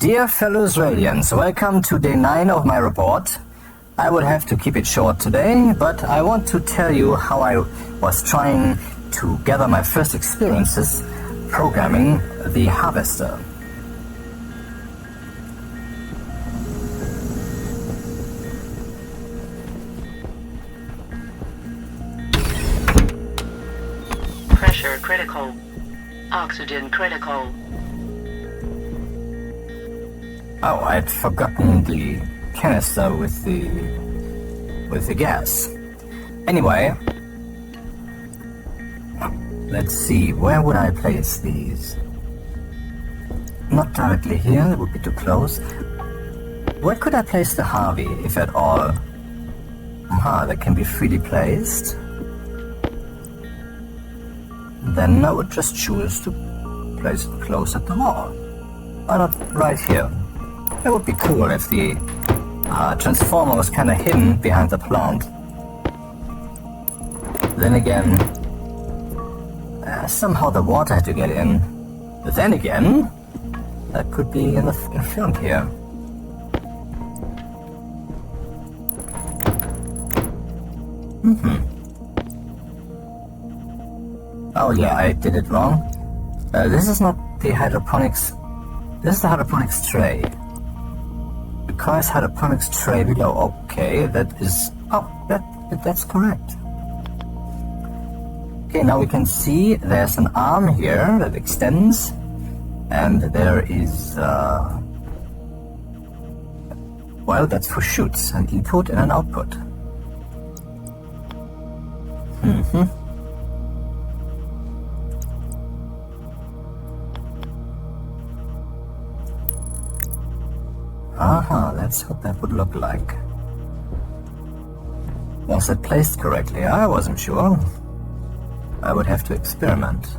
Dear fellow Zrilians, welcome to day 9 of my report. I would have to keep it short today, but I want to tell you how I was trying to gather my first experiences programming the harvester. Pressure critical. Oxygen critical. Oh, I'd forgotten the canister with the gas. Anyway, let's see, where would I place these? Not directly here, that would be too close. Where could I place the Harvie, if at all? Aha, that can be freely placed. Then I would just choose to place it close at the wall. Why not right here? It would be cool if the transformer was kind of hidden behind the plant. Then again, somehow the water had to get in. But then again, that could be in the front here. Oh yeah, I did it wrong. This is not the hydroponics. This is the hydroponics tray. Requires hydroponics tray below. Okay, that is... Oh, that's correct. Okay, now we can see there's an arm here that extends, and there is... well, that's for chutes, an input and an output. Aha, that's what that would look like. Was it placed correctly? I wasn't sure. I would have to experiment.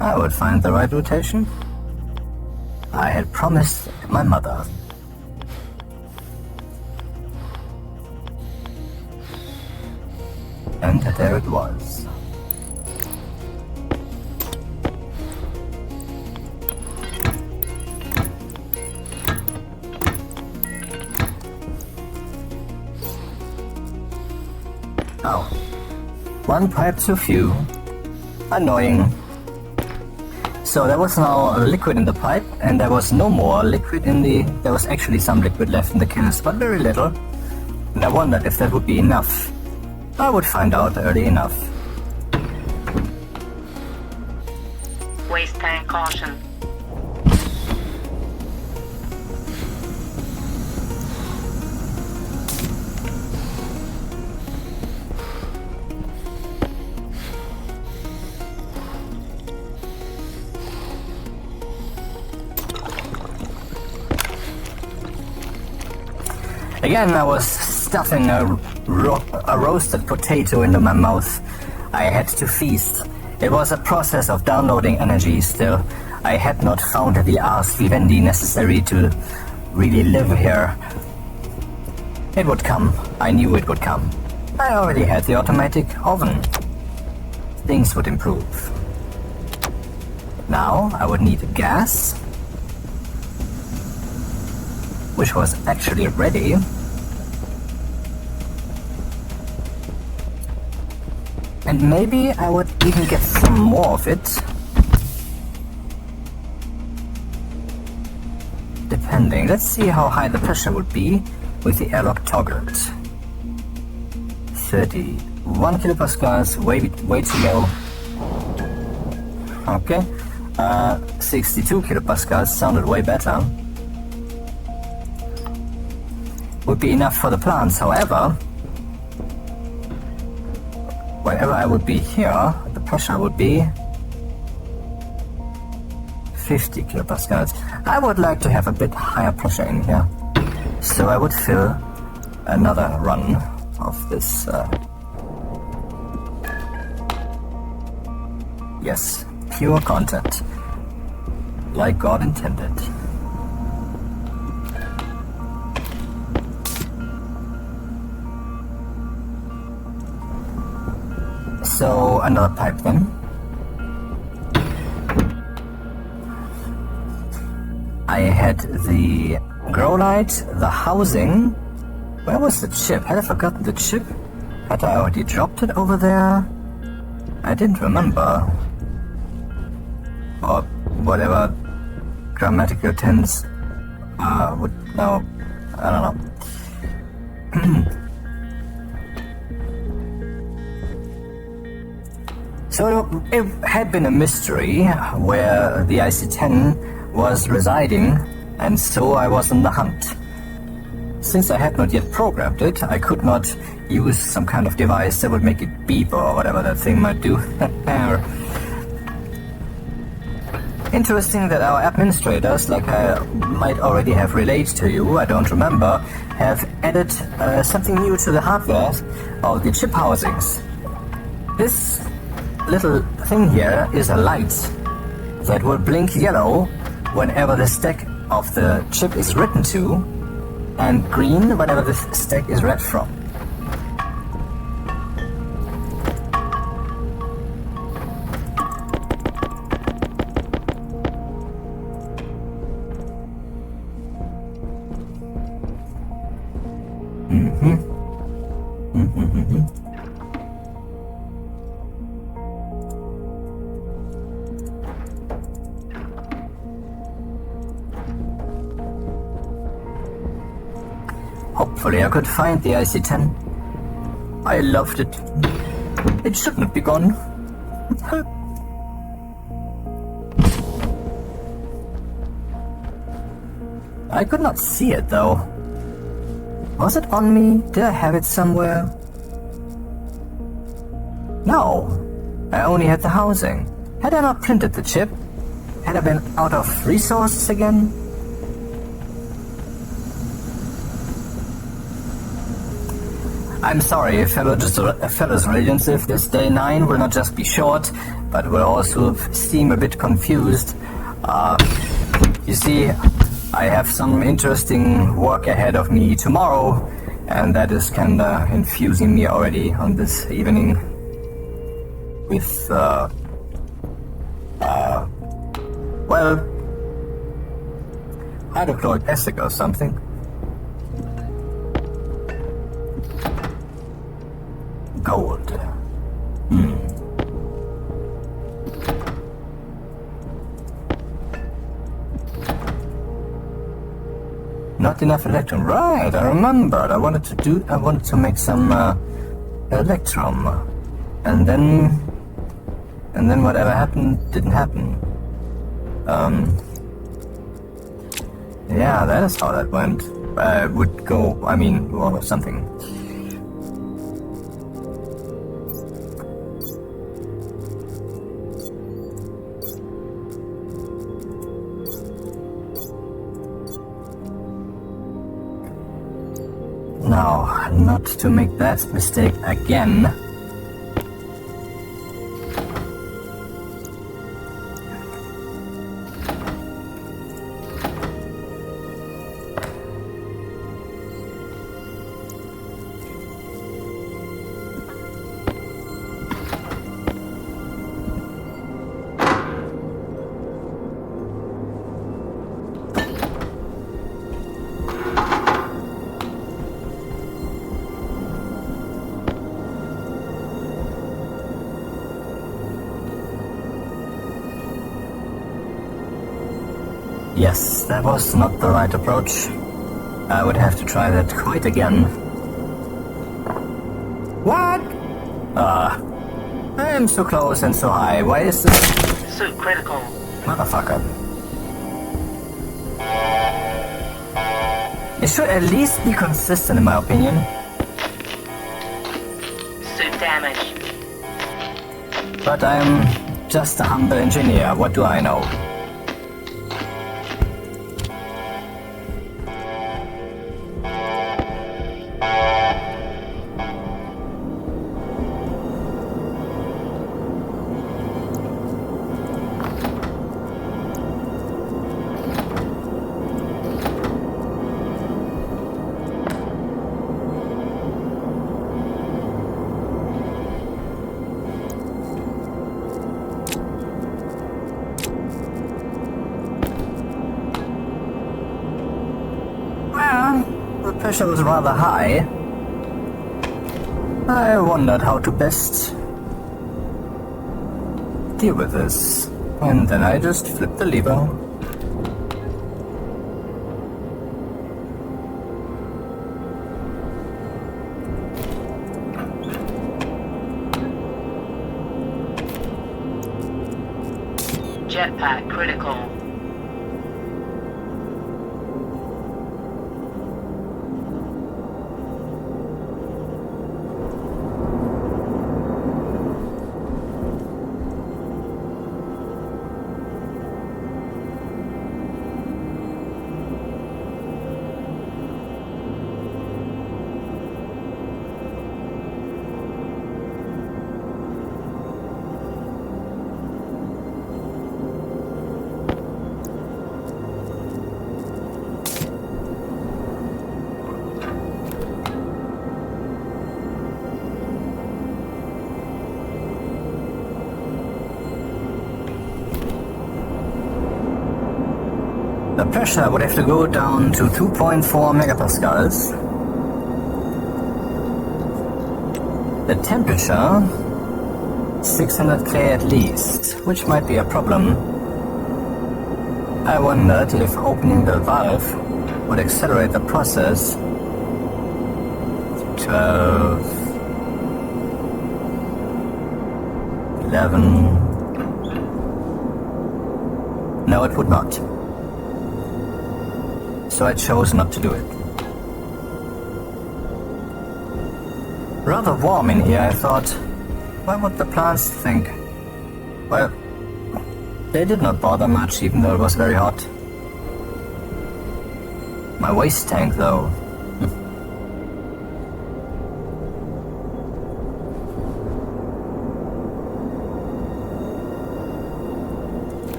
I would find the right rotation. I had promised my mother. And there it was. Oh, one pipe too few. Annoying. So there was now liquid in the pipe, and there was no more liquid in the... There was actually some liquid left in the canister, but very little. And I wondered if that would be enough. I would find out early enough. Waste tank caution. Again, I was stuffing a roasted potato into my mouth. I had to feast. It was a process of downloading energy still. I had not found the ars vivendi necessary to really live here. It would come. I knew it would come. I already had the automatic oven. Things would improve. Now I would need gas, which was actually ready. And maybe I would even get some more of it. Depending. Let's see how high the pressure would be with the airlock toggled. 31 kilopascals, way too low. Okay. 62 kilopascals sounded way better. Would be enough for the plants, however, whenever I would be here, the pressure would be 50 kilopascals. I would like to have a bit higher pressure in here, so I would fill another run of this. Yes, pure content, like God intended. So, another pipe then. I had the grow light, the housing. Where was the chip? Had I forgotten the chip? Had I already dropped it over there? I didn't remember. Or whatever grammatical tense would know. I don't know. So it had been a mystery where the IC10 was residing, and so I was on the hunt. Since I had not yet programmed it, I could not use some kind of device that would make it beep or whatever that thing might do. Interesting that our administrators, like I might already have relayed to you, I don't remember, have added something new to the hardware of the chip housings. This little thing here is a light that will blink yellow whenever the stack of the chip is written to, and green whenever the stack is read from. Hopefully I could find the IC10. I loved it. It shouldn't be gone. I could not see it though. Was it on me? Did I have it somewhere? No. I only had the housing. Had I not printed the chip? Had I been out of resources again? I'm sorry, fellow Zrilians, if this day 9 will not just be short, but will also seem a bit confused. You see, I have some interesting work ahead of me tomorrow, and that is kinda infusing me already on this evening with, well, hydrochloric acid or something. Gold. Not enough electrum. Right, I remembered. I wanted to make some electrum. And then whatever happened didn't happen. Yeah, that is how that went. Would go, I mean, or something. Now, not to make that mistake again. Yes, that was not the right approach. I would have to try that quite again. What? I am so close and so high. Why is this? Suit critical. Motherfucker. It should at least be consistent in my opinion. Suit damage. But I am just a humble engineer. What do I know? pressure was rather high. I wondered how to best deal with this, and then I just flipped the lever. Jetpack critical. The pressure would have to go down to 2.4 megapascals. The temperature, 600 K at least, which might be a problem. I wondered if opening the valve would accelerate the process. 12, 11. No, it would not. So I chose not to do it. Rather warm in here, I thought. What would the plants think? Well, they did not bother much, even though it was very hot. My waste tank, though.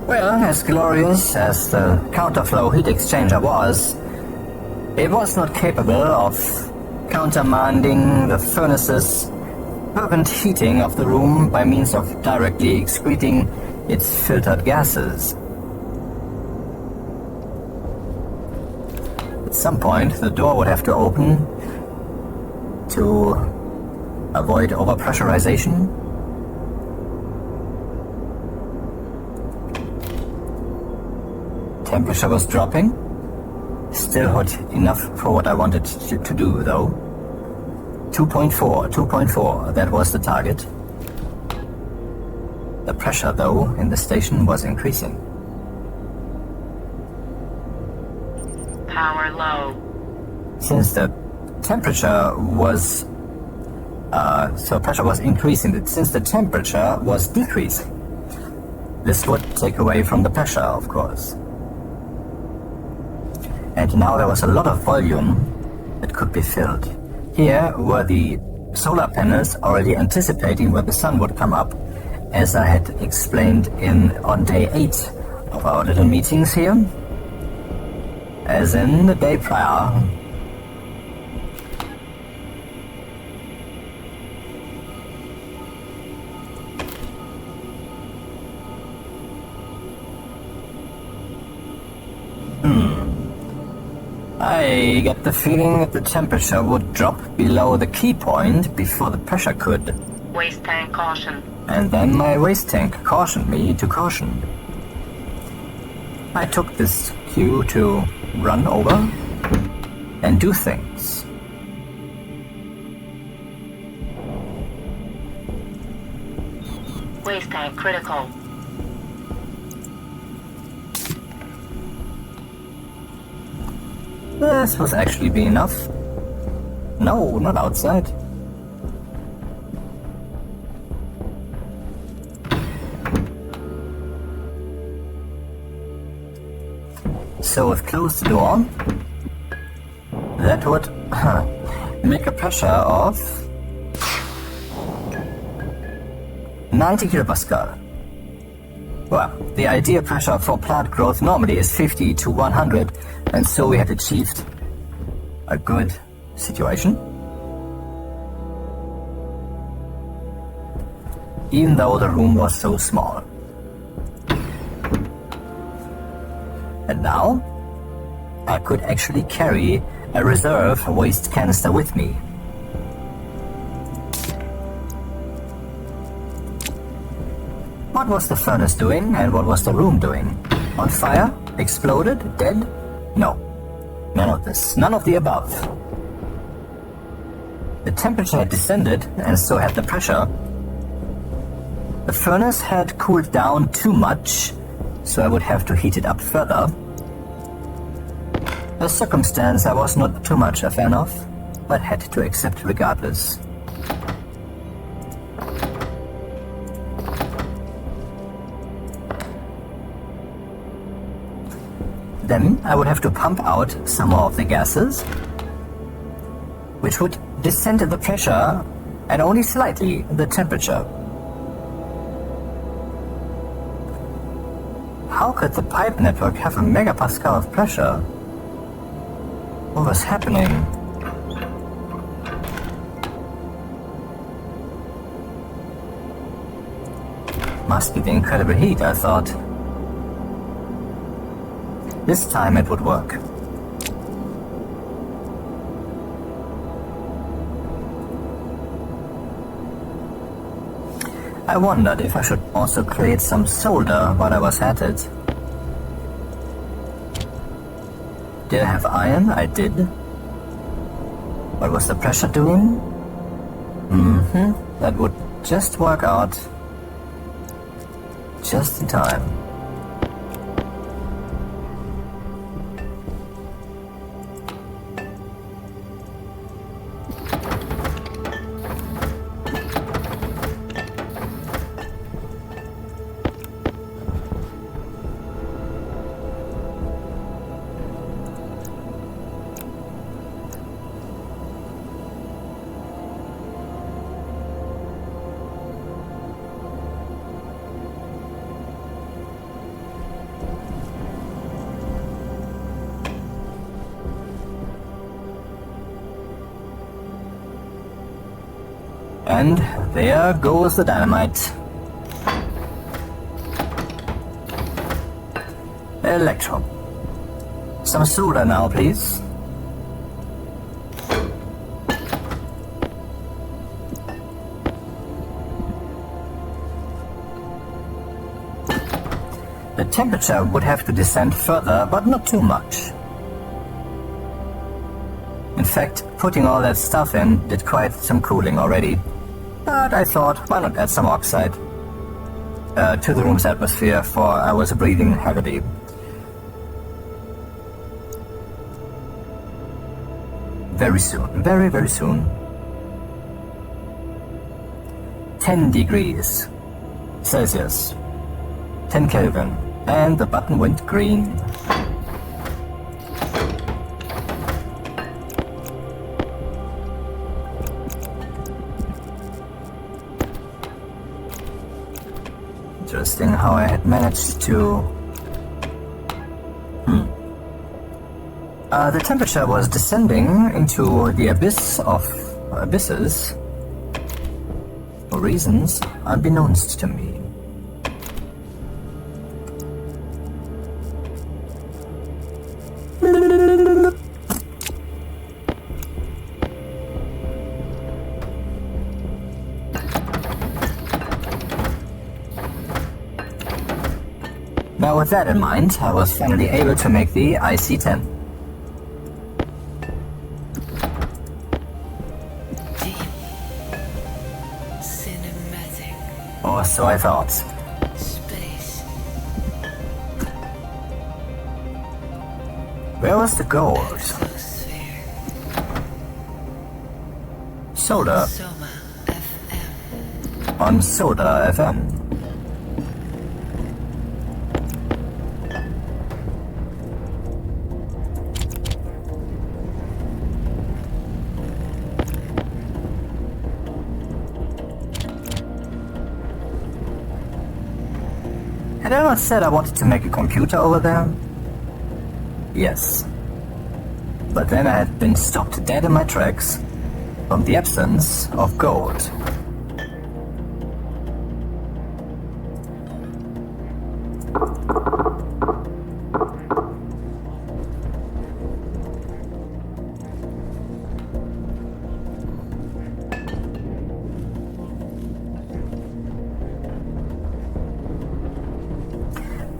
Well, as glorious as the counterflow heat exchanger was, it was not capable of countermanding the furnace's fervent heating of the room by means of directly excreting its filtered gases. At some point, the door would have to open to avoid overpressurization. Temperature was dropping. Still hot enough for what I wanted to do, though. 2.4, that was the target. The pressure, though, in the station was increasing. Power low. Since the temperature was... so pressure was increasing, since the temperature was decreasing. This would take away from the pressure, of course. And now there was a lot of volume that could be filled. Here were the solar panels already anticipating where the sun would come up, as I had explained on day 8 of our little meetings here, as in the day prior. I get the feeling that the temperature would drop below the key point before the pressure could. Waste tank caution. And then my waste tank cautioned me to caution. I took this cue to run over and do things. Waste tank critical. This was actually be enough. No, not outside. So if close the door, that would make a pressure of 90 kilopascal. Well, the ideal pressure for plant growth normally is 50 to 100, and so we had achieved a good situation. Even though the room was so small. And now, I could actually carry a reserve waste canister with me. What was the furnace doing, and what was the room doing? On fire? Exploded? Dead? No. None of this. None of the above. The temperature had descended, and so had the pressure. The furnace had cooled down too much, so I would have to heat it up further. A circumstance I was not too much a fan of, but had to accept regardless. Then I would have to pump out some more of the gases, which would descend the pressure and only slightly the temperature. How could the pipe network have a megapascal of pressure? What was happening? Must be the incredible heat, I thought. This time it would work. I wondered if I should also create some solder while I was at it. Did I have iron? I did. What was the pressure doing? That would just work out. Just in time. And there goes the dynamite. Electro. Some solder now, please. The temperature would have to descend further, but not too much. In fact, putting all that stuff in did quite some cooling already. But I thought, why not add some oxide to the room's atmosphere, for I was breathing heavily. Very soon, very, very soon. 10 degrees Celsius, 10 Kelvin, and the button went green. Interesting how I had managed to... the temperature was descending into the abyss of abysses for reasons unbeknownst to me. Now with that in mind, I was finally able to make the IC10. Or so I thought. Space. Where was the gold? Exosphere. Soda. Soma FM. On Soda FM. Had I not said I wanted to make a computer over there? Yes. But then I had been stopped dead in my tracks from the absence of gold.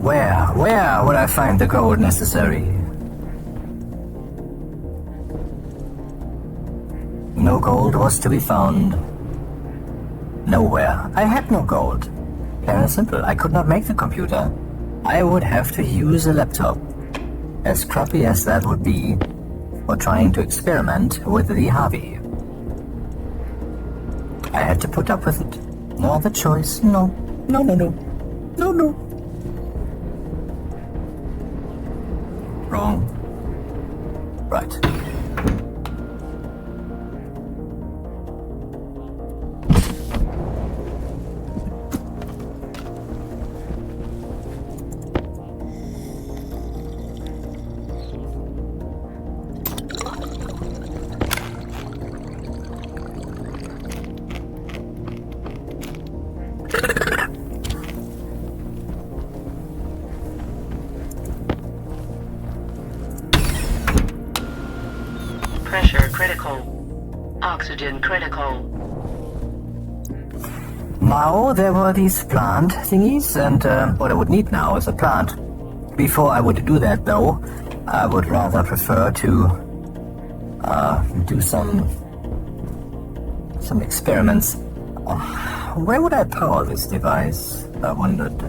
Where would I find the gold necessary? No gold was to be found. Nowhere. I had no gold. Plain and simple. I could not make the computer. I would have to use a laptop. As crappy as that would be, for trying to experiment with the Harvie. I had to put up with it. No other choice. No. No. Wrong. Right. Pressure critical. Oxygen critical. Now there were these plant thingies, and what I would need now is a plant. Before I would do that, though, I would rather prefer to do some experiments. Where would I power this device? I wondered.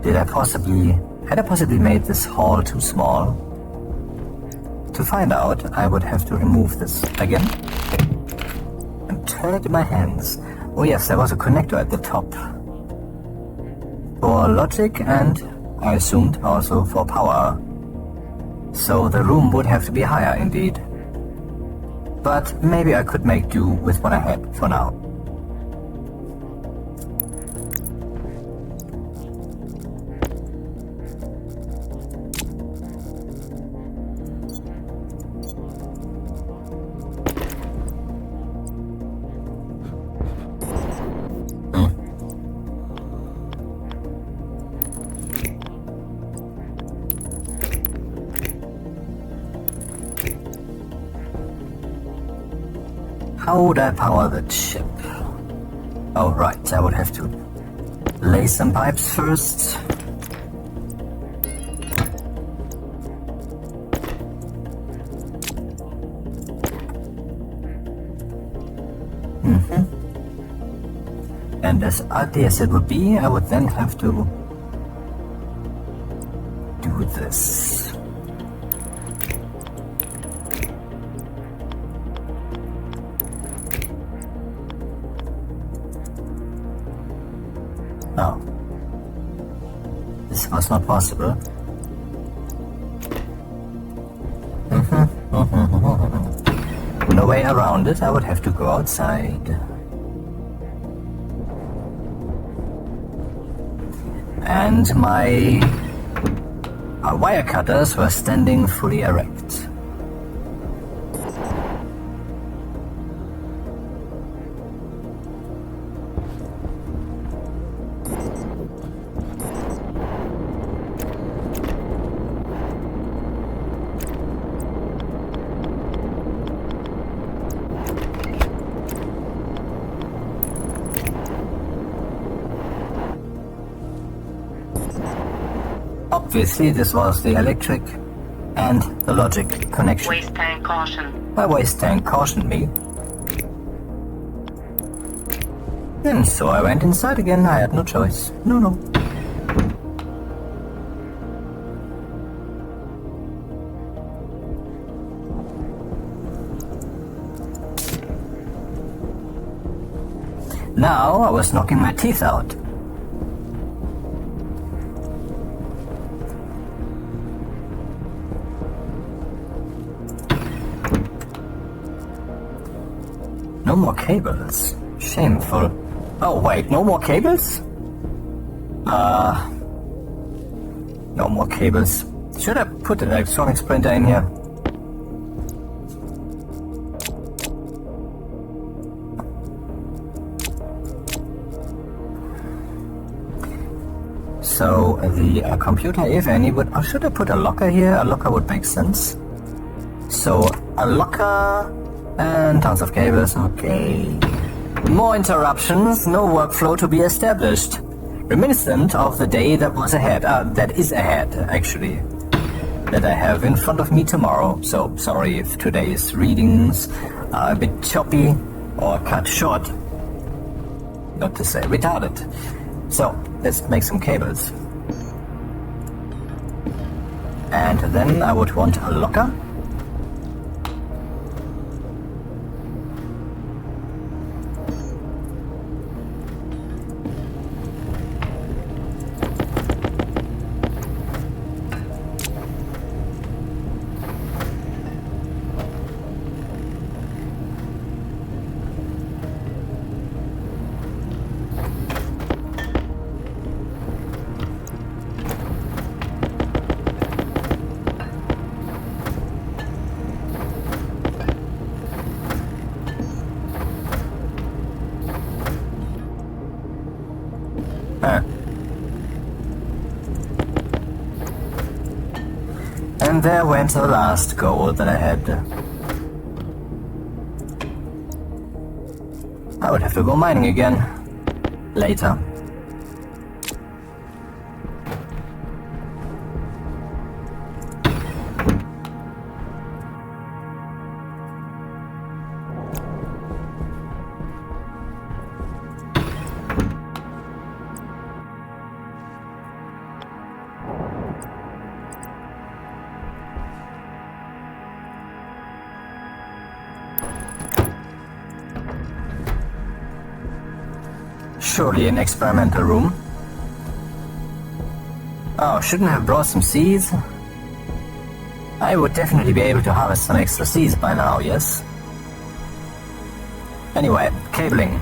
Had I possibly made this hall too small? To find out, I would have to remove this again and turn it in my hands. Oh yes, there was a connector at the top for logic and, I assumed, also for power. So the room would have to be higher indeed. But maybe I could make do with what I had for now. How would I power the chip? Oh right, I would have to lay some pipes first. And as ugly as it would be, I would then have to do this. No. This was not possible. No way around it, I would have to go outside. And my wire cutters were standing fully erect. Obviously, this was the electric and the logic connection. Waste tank caution. My waste tank cautioned me. And so I went inside again. I had no choice. No. Now I was knocking my teeth out. No more cables. Shameful. Oh wait, no more cables? No more cables. Should I put an electronics printer in here? So the computer, if any, would... Oh, should I put a locker here? A locker would make sense. So a locker and tons of cables. Okay. More interruptions, no workflow to be established. Reminiscent of the day that was ahead, that is ahead, actually. That I have in front of me tomorrow. So, sorry if today's readings are a bit choppy or cut short. Not to say retarded. So, let's make some cables. And then I would want a locker. And there went the last goal that I had. I would have to go mining again. Later. Surely an experimental room. Oh, shouldn't have brought some seeds? I would definitely be able to harvest some extra seeds by now, yes? Anyway, cabling.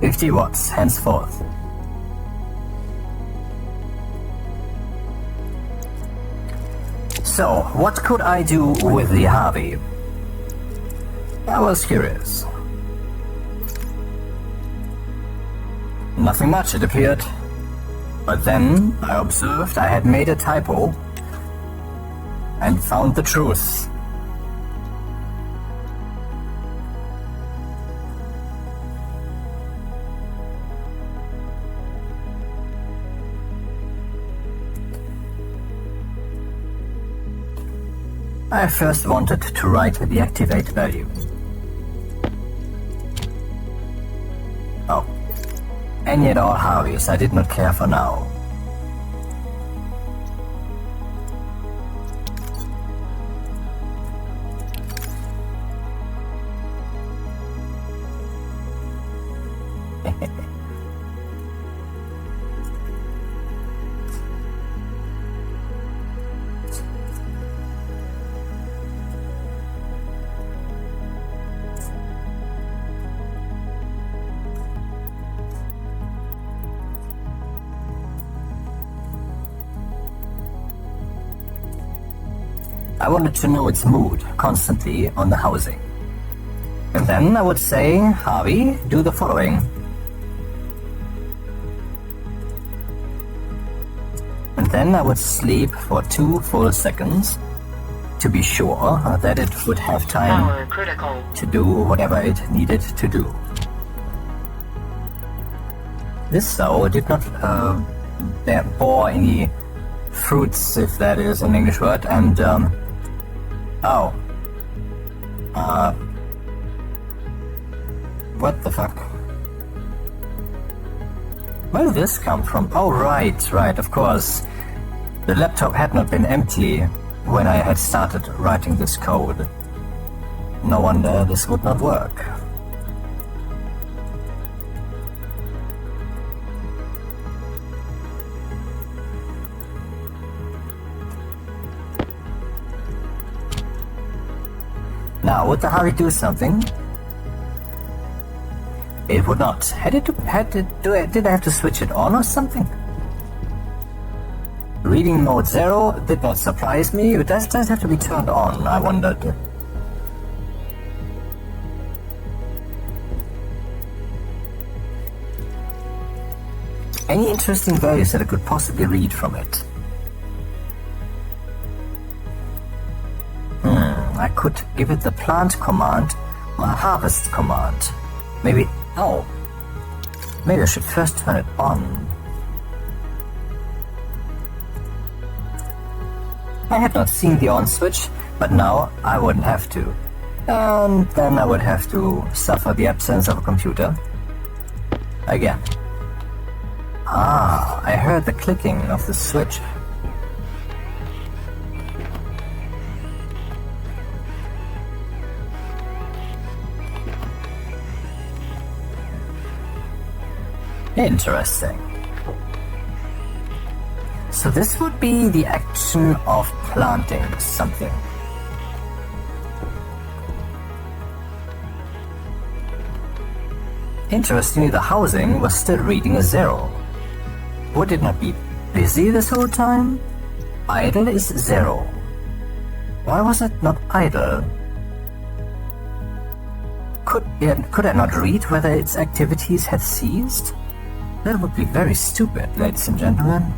$50 henceforth. So, what could I do with the Harvie? I was curious. Nothing much, it appeared. But then I observed I had made a typo and found the truth. I first wanted to write the activate value. Oh, and yet all Harvies I did not care for now. I wanted to know its mood constantly on the housing. And then I would say, Harvie, do the following. And then I would sleep for 2 full seconds to be sure that it would have time Power critical. to do whatever it needed to do. This though did not bore any fruits, if that is an English word, and oh. What the fuck? Where did this come from? Oh, right, of course. The laptop had not been empty when I had started writing this code. No wonder this would not work. Now, would the Harvie do something? It would not. Did I have to switch it on or something? Reading mode 0 did not surprise me. It does have to be turned on, I wondered. Any interesting values that I could possibly read from it? I could give it the plant command or a harvest command. Maybe I should first turn it on. I had not seen the on switch, but now I wouldn't have to. And then I would have to suffer the absence of a computer. Again. I heard the clicking of the switch. Interesting. So this would be the action of planting something. Interestingly, the housing was still reading a 0. Would it not be busy this whole time? Idle is 0. Why was it not idle? Could I not read whether its activities had ceased? That would be very stupid, ladies and gentlemen.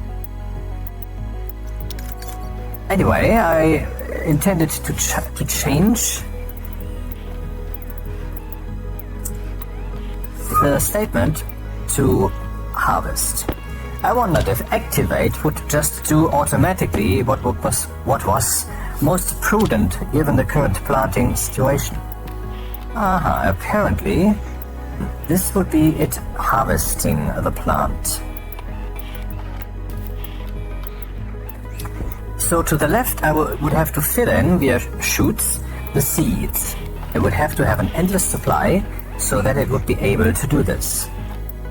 Anyway, I intended to change the statement to harvest. I wondered if activate would just do automatically what was most prudent given the current planting situation. Apparently this would be it harvesting the plant. So to the left I would have to fill in via shoots the seeds. It would have to have an endless supply so that it would be able to do this.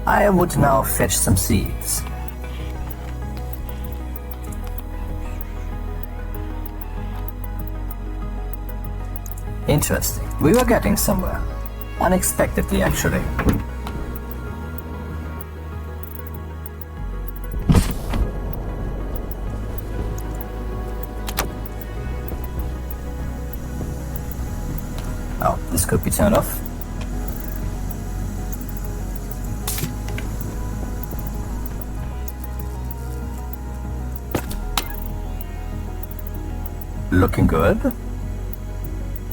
I would now fetch some seeds. Interesting. We were getting somewhere. Unexpectedly, actually. Oh, this could be turned off. Looking good.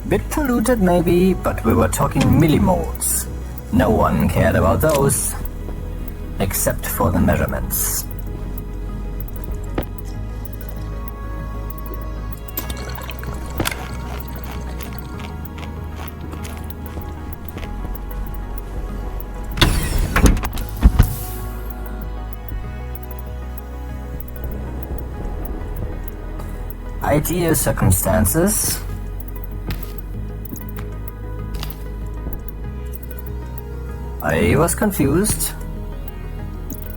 Bit polluted maybe, but we were talking millimoles. No one cared about those, except for the measurements. Ideal circumstances. I was confused.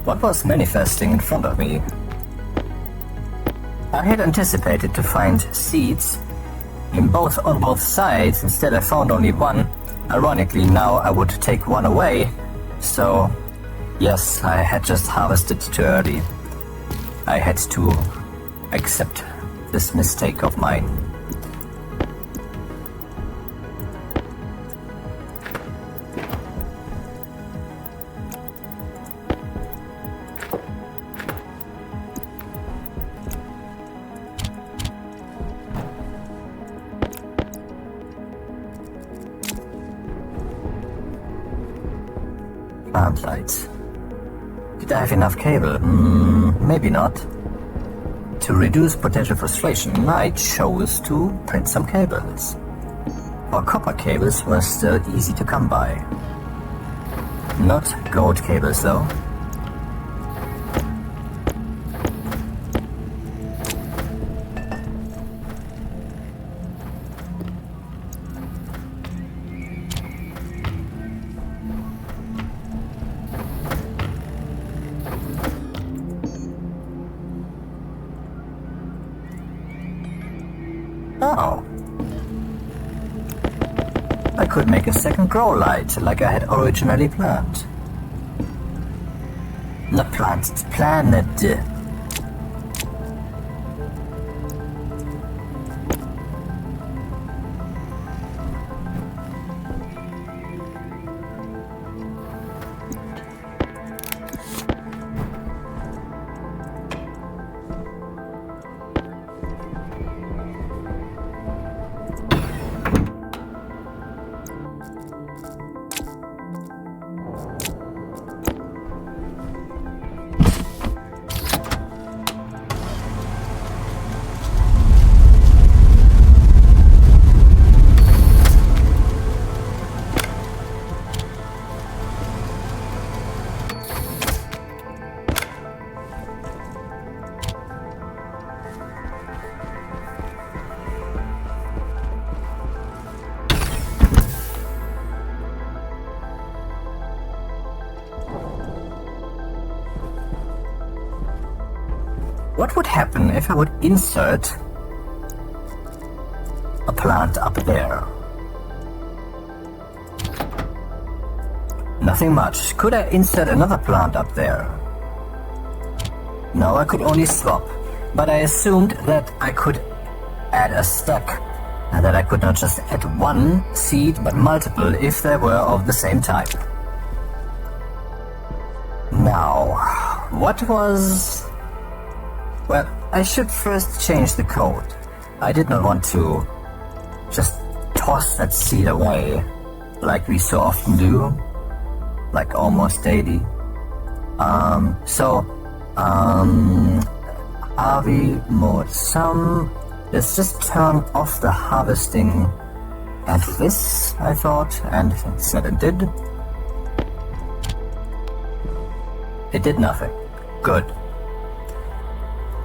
What was manifesting in front of me? I had anticipated to find seeds on both sides. Instead I found only one. Ironically, now I would take one away. So, yes, I had just harvested too early. I had to accept this mistake of mine. Plant lights. Did I have enough cable? Maybe not. to reduce potential frustration, I chose to print some cables. Our copper cables were still easy to come by. Not gold cables though. Oh. I could make a second grow light like I had originally planned. Not planned, it's planned. What would happen if I would insert a plant up there? Nothing much. Could I insert another plant up there? No, I could only swap. But I assumed that I could add a stack, and that I could not just add one seed, but multiple if they were of the same type. Now, what was... Well, I should first change the code. I did not want to just toss that seed away like we so often do, like almost daily. Harvie mode sum. Let's just turn off the harvesting and this, I thought, and instead it did. It did nothing. Good.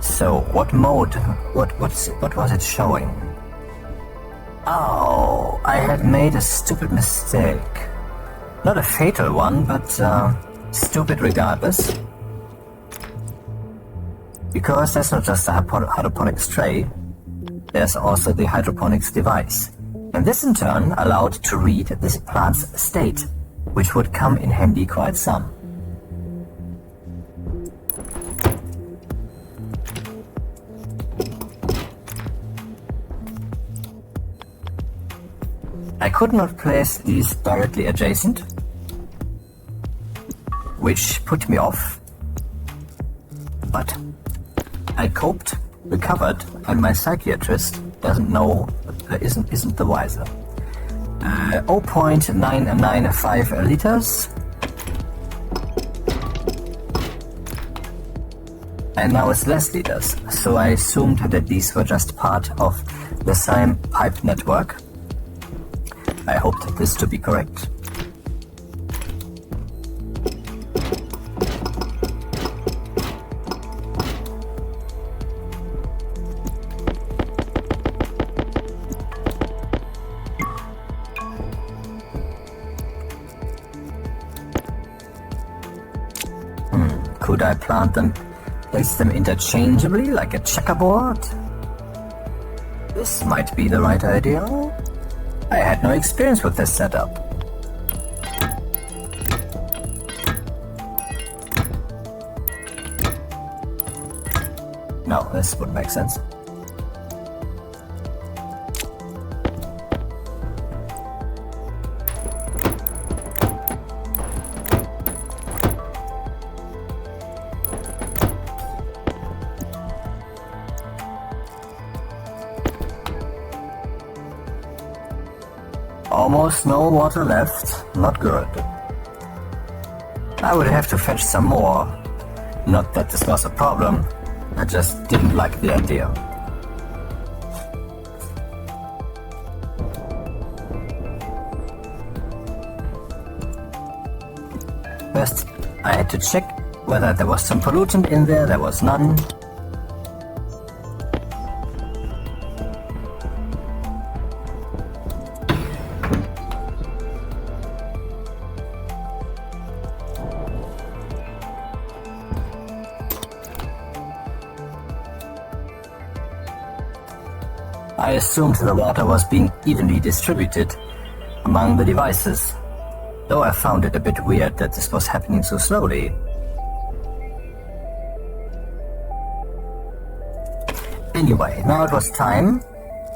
So, what mode? What was it showing? Oh, I had made a stupid mistake. Not a fatal one, but stupid regardless. Because there's not just a hydroponics tray, there's also the hydroponics device. And this in turn allowed to read this plant's state, which would come in handy quite some. I could not place these directly adjacent, which put me off, but I coped, recovered, and my psychiatrist doesn't know, isn't the wiser. 0.995 liters, and now it's less liters, so I assumed that these were just part of the same pipe network. I hoped this to be correct. Could I place them interchangeably like a checkerboard? This might be the right idea. I had no experience with this setup. No, this would make sense. Almost no water left. Not good. I would have to fetch some more. Not that this was a problem. I just didn't like the idea. First, I had to check whether there was some pollutant in there. There was none. I assumed the water was being evenly distributed among the devices, though I found it a bit weird that this was happening so slowly. Anyway, now it was time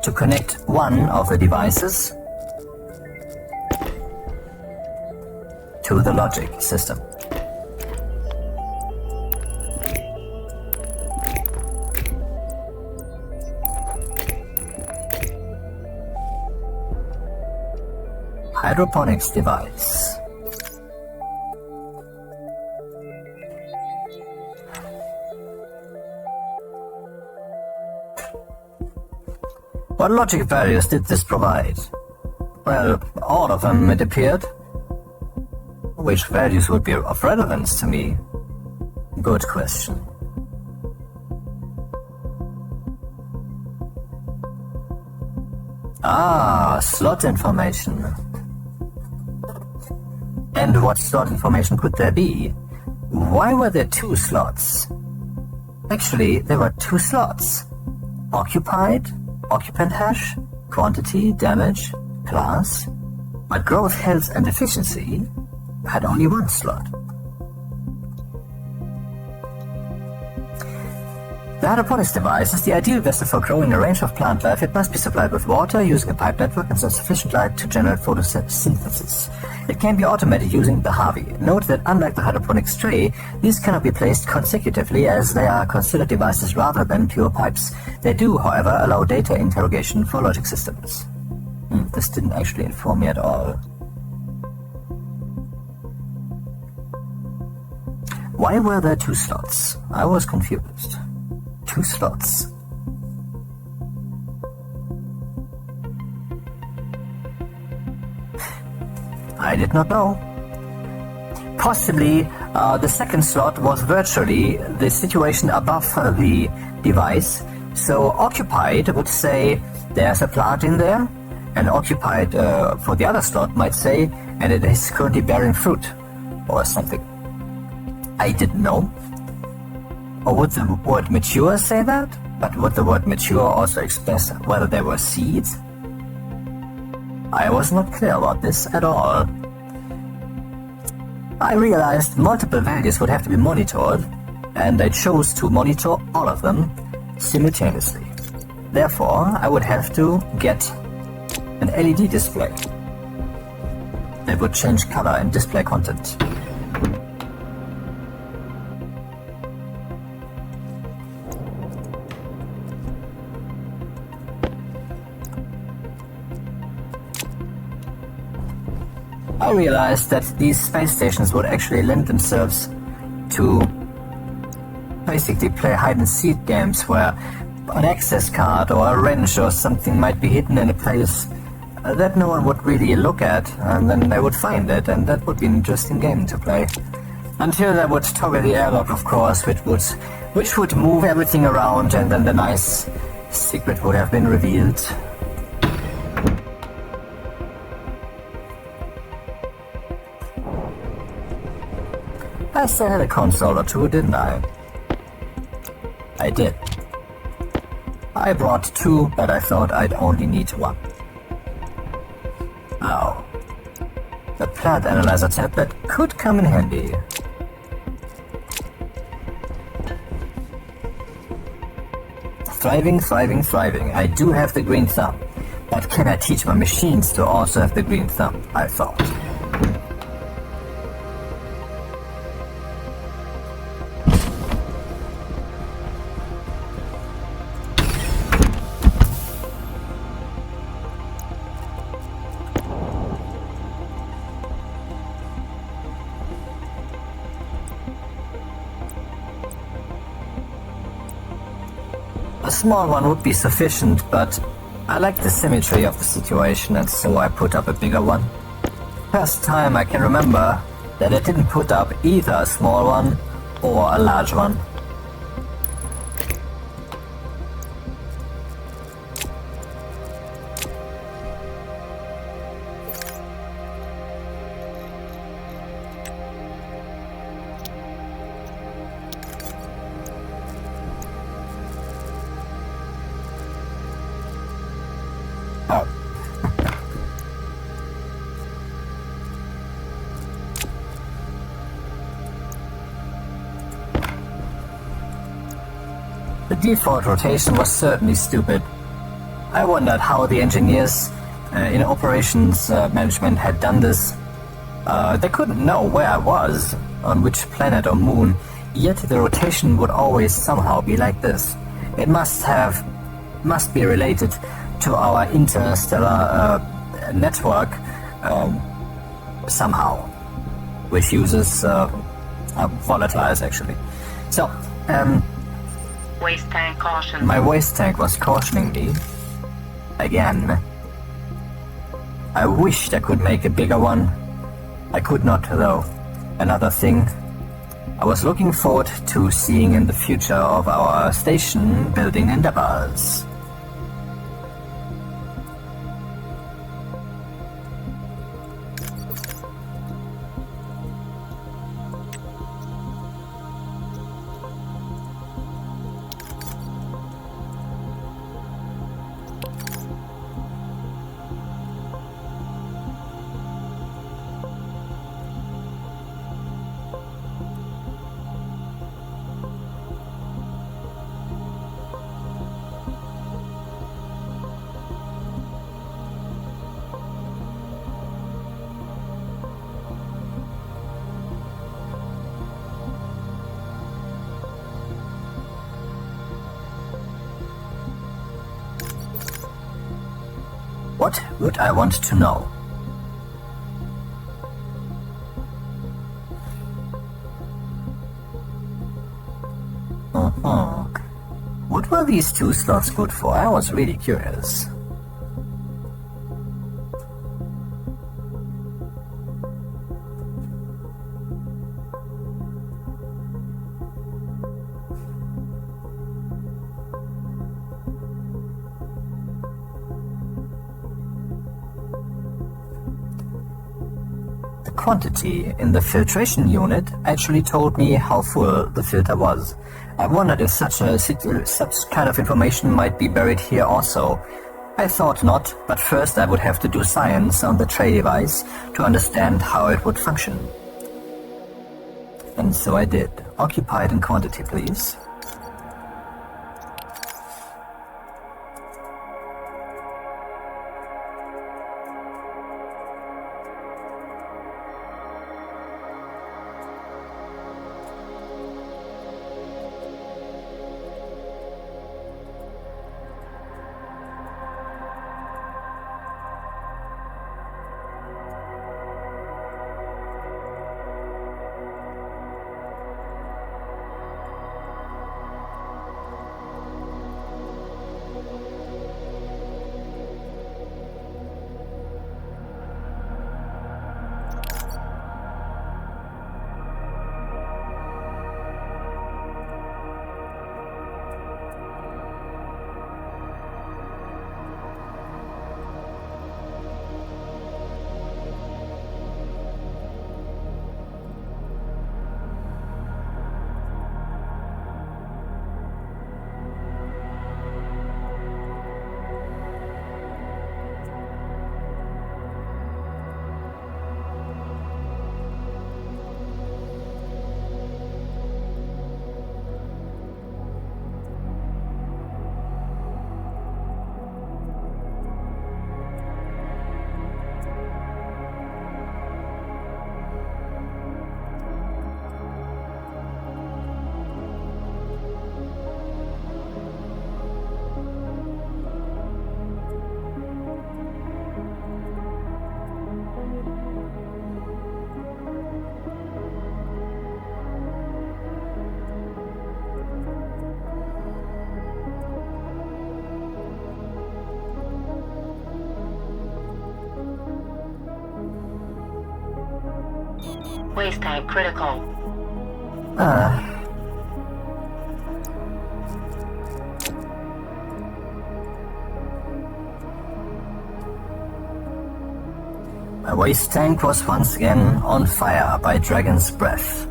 to connect one of the devices to the logic system. Hydroponics device. What logic values did this provide? Well, all of them, it appeared. Which values would be of relevance to me? Good question. Ah, slot information. And what slot information could there be? Why were there two slots? Actually, there were two slots. Occupied, occupant hash, quantity, damage, class. But growth, health, and efficiency had only one slot. The hydroponics device is the ideal vessel for growing a range of plant life. It must be supplied with water using a pipe network and sufficient light to generate photosynthesis. It can be automated using the Harvie. Note that unlike the hydroponics tray, these cannot be placed consecutively as they are considered devices rather than pure pipes. They do, however, allow data interrogation for logic systems. This didn't actually inform me at all. Why were there two slots? I was confused. Two slots. I did not know. Possibly the second slot was virtually the situation above the device. So occupied would say there's a plant in there, and occupied for the other slot might say, and it is currently bearing fruit or something. I didn't know. Or would the word mature say that? But would the word mature also express whether there were seeds? I was not clear about this at all. I realized multiple values would have to be monitored, and I chose to monitor all of them simultaneously. Therefore, I would have to get an LED display that would change color and display content. I realized that these space stations would actually lend themselves to basically play hide-and-seek games where an access card or a wrench or something might be hidden in a place that no one would really look at, and then they would find it, and that would be an interesting game to play. Until they would toggle the airlock, of course, which would move everything around, and then the nice secret would have been revealed. I still had a console or two, didn't I? I did. I brought two, but I thought I'd only need one. Oh. The plant analyzer tablet could come in handy. Thriving, thriving, thriving. I do have the green thumb. But can I teach my machines to also have the green thumb? I thought. small one would be sufficient, but I like the symmetry of the situation, and so I put up a bigger one. First time I can remember that I didn't put up either a small one or a large one. Oh. The default rotation was certainly stupid. I wondered how the engineers in operations management had done this. They couldn't know where I was, on which planet or moon, yet the rotation would always somehow be like this. It must be related to our interstellar network somehow, which uses volatiles actually. So, Waste tank caution. my waste tank was cautioning me again. I wished I could make a bigger one. I could not, though. Another thing, I was looking forward to seeing in the future of our station building endeavors. What would I want to know? What were these 2 slots good for? I was really curious. Quantity in the filtration unit actually told me how full the filter was. I wondered if such kind of information might be buried here also. I thought not, but first I would have to do science on the tray device to understand how it would function. And so I did. Occupied in quantity, please. Waste tank critical. My waste tank was once again on fire by Dragon's Breath.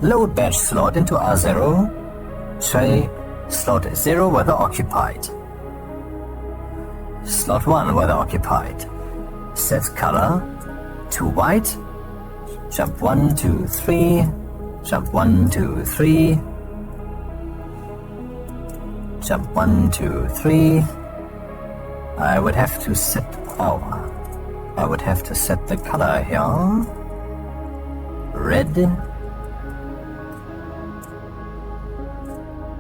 Load batch slot into R0. Tray slot 0 weather occupied. Slot 1 weather occupied. Set color to white. Jump 1, 2, 3. Jump 1, 2, 3. Jump 1, 2, 3. I would have to set the color here. Red.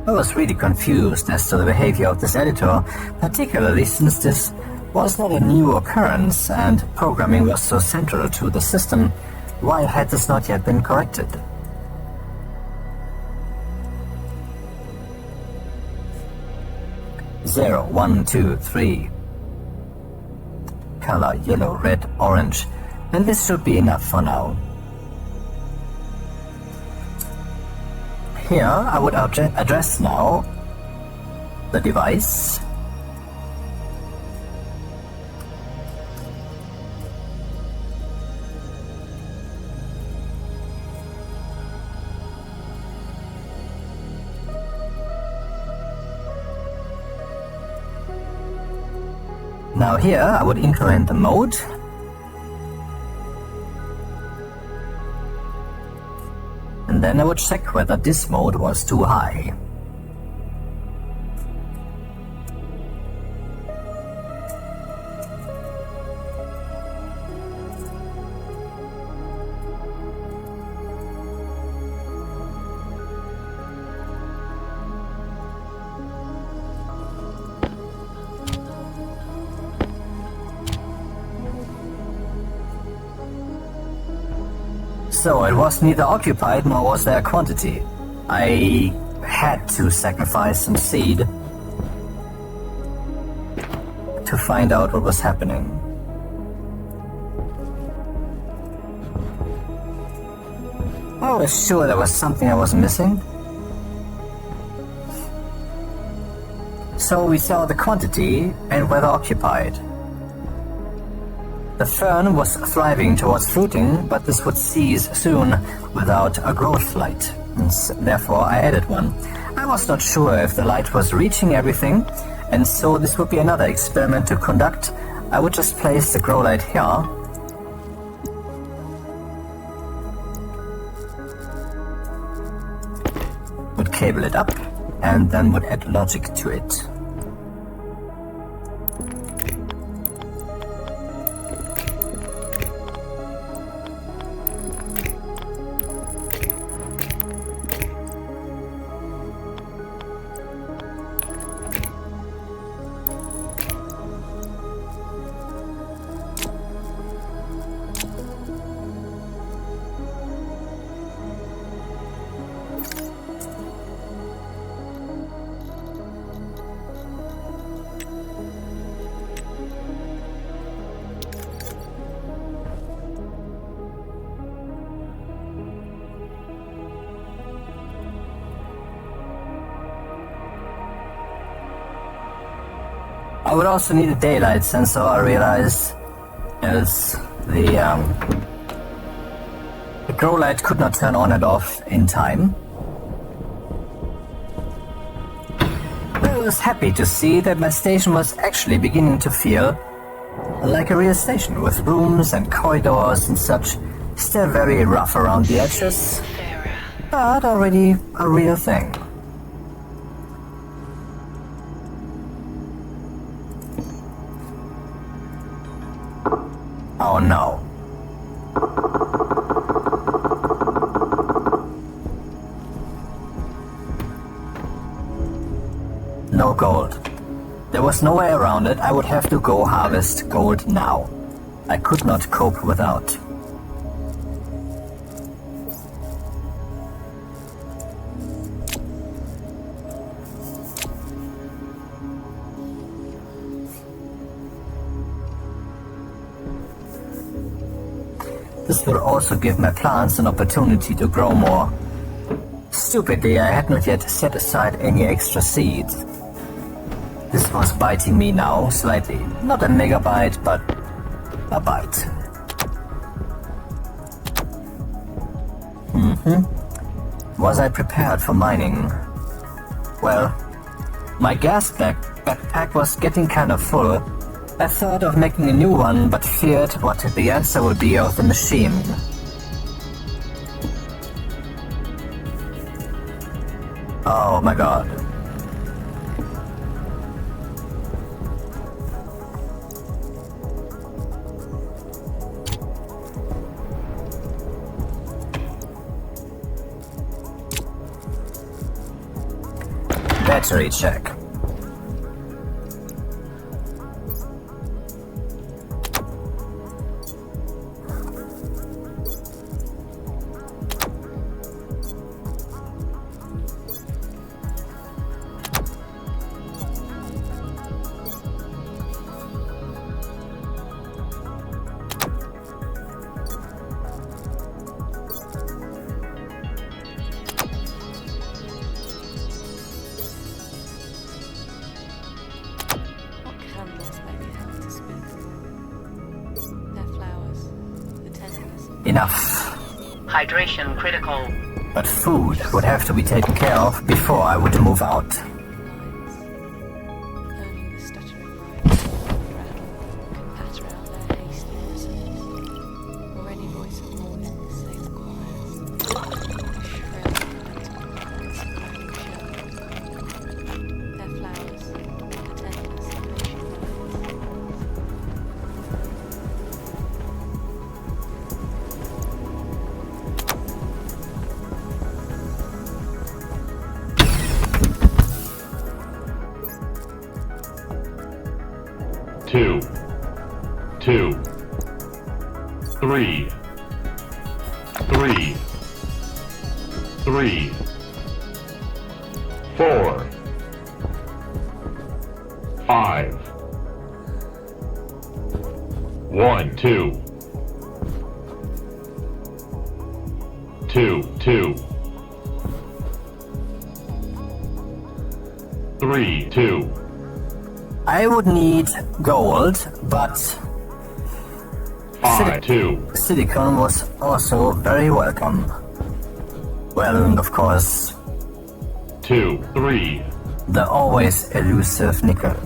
I was really confused as to the behavior of this editor, particularly since this was not a new occurrence and programming was so central to the system. Why had this not yet been corrected? Zero, 1, 2, 3. Color yellow, red, orange. And this should be enough for now. Here I would address now the device. Now here I would increment the mode. And then I would check whether this mode was too high. So it was neither occupied nor was there quantity. I had to sacrifice some seed to find out what was happening. I was sure there was something I was missing. So we saw the quantity and whether occupied. The fern was thriving towards fruiting, but this would cease soon without a growth light, and therefore I added one. I was not sure if the light was reaching everything, and so this would be another experiment to conduct. I would just place the grow light here. Would cable it up, and then would add logic to it. I would also need a daylight sensor, I realize, as the grow light could not turn on and off in time. I was happy to see that my station was actually beginning to feel like a real station, with rooms and corridors and such, still very rough around the edges, but already a real thing. Oh no. No gold. There was no way around it. I would have to go harvest gold now. I could not cope without. This will also give my plants an opportunity to grow more. Stupidly, I had not yet set aside any extra seeds. This was biting me now, slightly. Not a megabyte, but a bite. Was I prepared for mining? Well, my gas backpack was getting kind of full. I thought of making a new one, but feared what the answer would be of the machine. Oh my god. Battery check. Enough. Hydration critical. But food would have to be taken care of before I would move out. Only the stuttering rides rattle can patter out their hasty pursuit, or any voice of mourning say the choir. Shrill and shell. Their flowers, the tenderness of ocean rides. Two, 3, 4, 5, 1, 2, 3, 2. I would need gold, but 5, 2, silicon was also very welcome. Well, and of course, 2, 3, the always elusive nickel.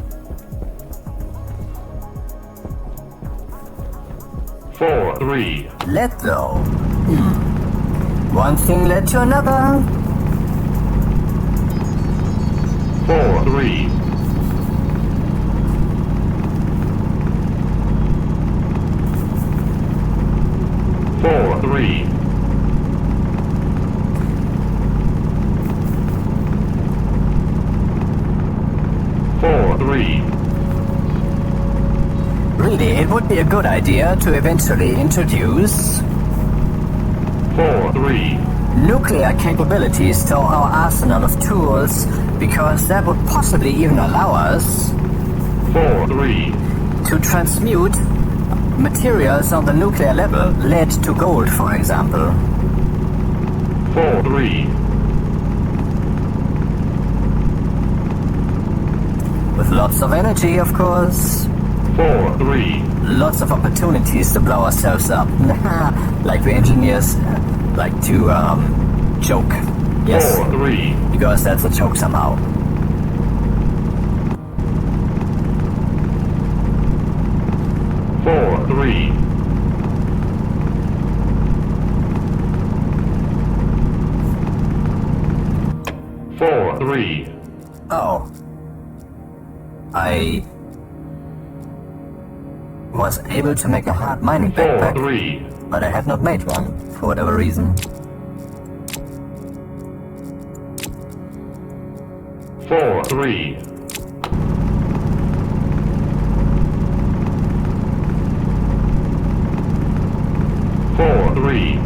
4, 3, Lead though. One thing led to another. 4, 3, 4, 3, 4, 3. Really, it would be a good idea to eventually introduce 4, 3, nuclear capabilities to our arsenal of tools, because that would possibly even allow us 4, 3, to transmute materials on the nuclear level, lead to gold, for example. 4, 3, With lots of energy, of course. 4, 3, Lots of opportunities to blow ourselves up. Like the engineers like to joke. Yes, 4, 3, because that's a joke somehow. 4, 3, 4, 3, Oh. I was able to make a hard mining 4, backpack, 3, but I had not made one, for whatever reason. 4, 3, 4, 3,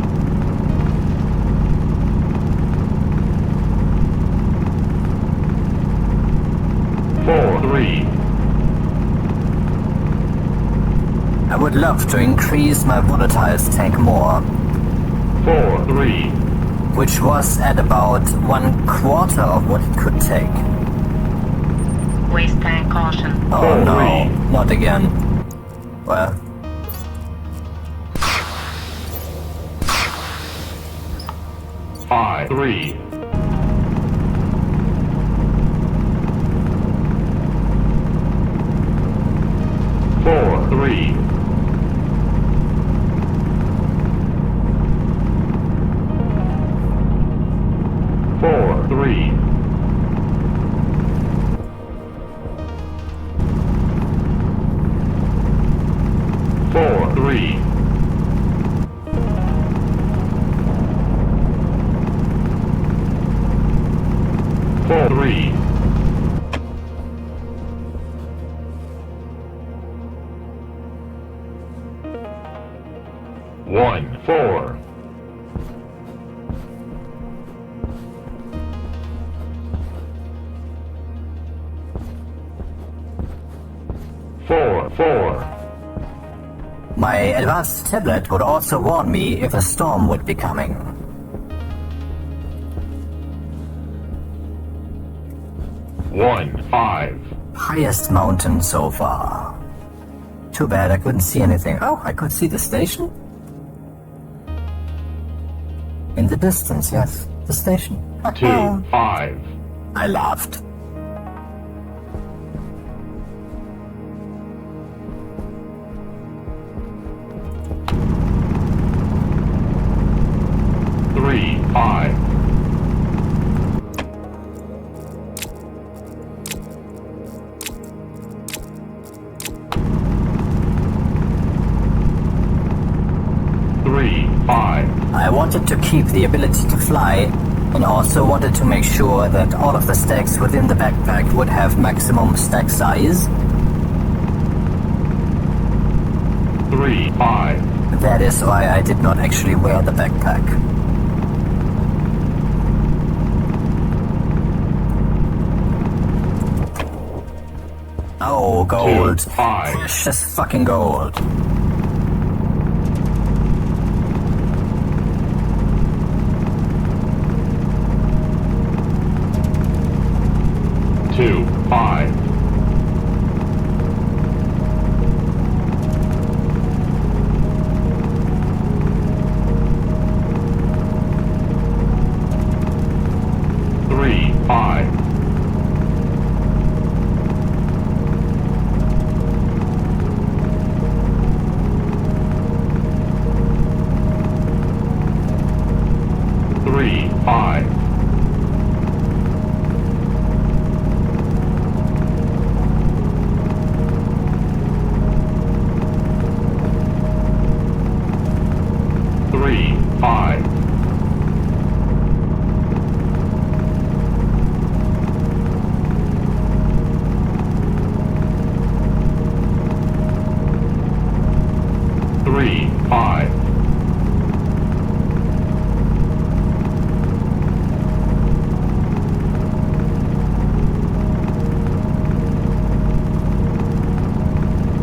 4, 3, I would would love to increase my volatiles tank more, 4, 3, which was at about 1/4 of what it could take. Waste tank caution. Oh no, Holy. not again. Well, 5, 3, 4, 3, 4, 3, 4, 3, 4, 3, 1, 4, 4, 4, my advanced tablet would also warn me if a storm would be coming. 1, 5, Highest mountain so far. Too bad I couldn't see anything. Oh, I could see the station? In the distance, yes. The station. 2, 5, I laughed. Three, 5, 3, 5, I wanted to keep the ability to fly, and also wanted to make sure that all of the stacks within the backpack would have maximum stack size. 3, 5, That is why I did not actually wear the backpack. Oh, gold. 2, 5, Precious fucking gold. two, 5, 3, 5, 3, 5, 3, 5, 3, 5,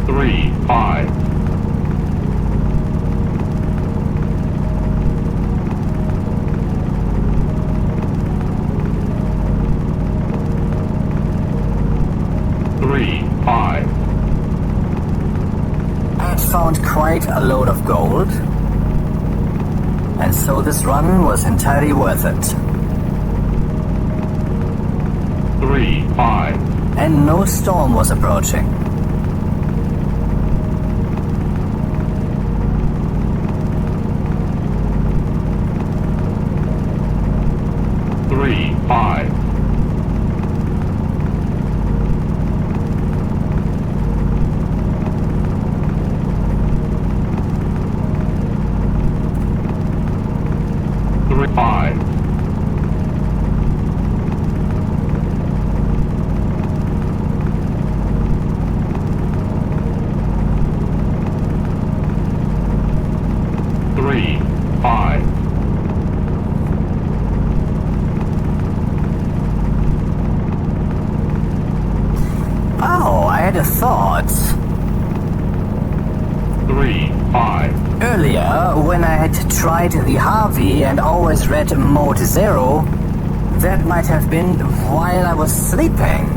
3, 5, 3, 5, I had found quite a load of gold, and so this run was entirely worth it. 3, 5, And no storm was approaching. 3, 5, 3, 5, 3, 5, Oh, I had a thought. 3, 5. Earlier, when I had tried the Harvie and always read Mode 0, that might have been while I was sleeping.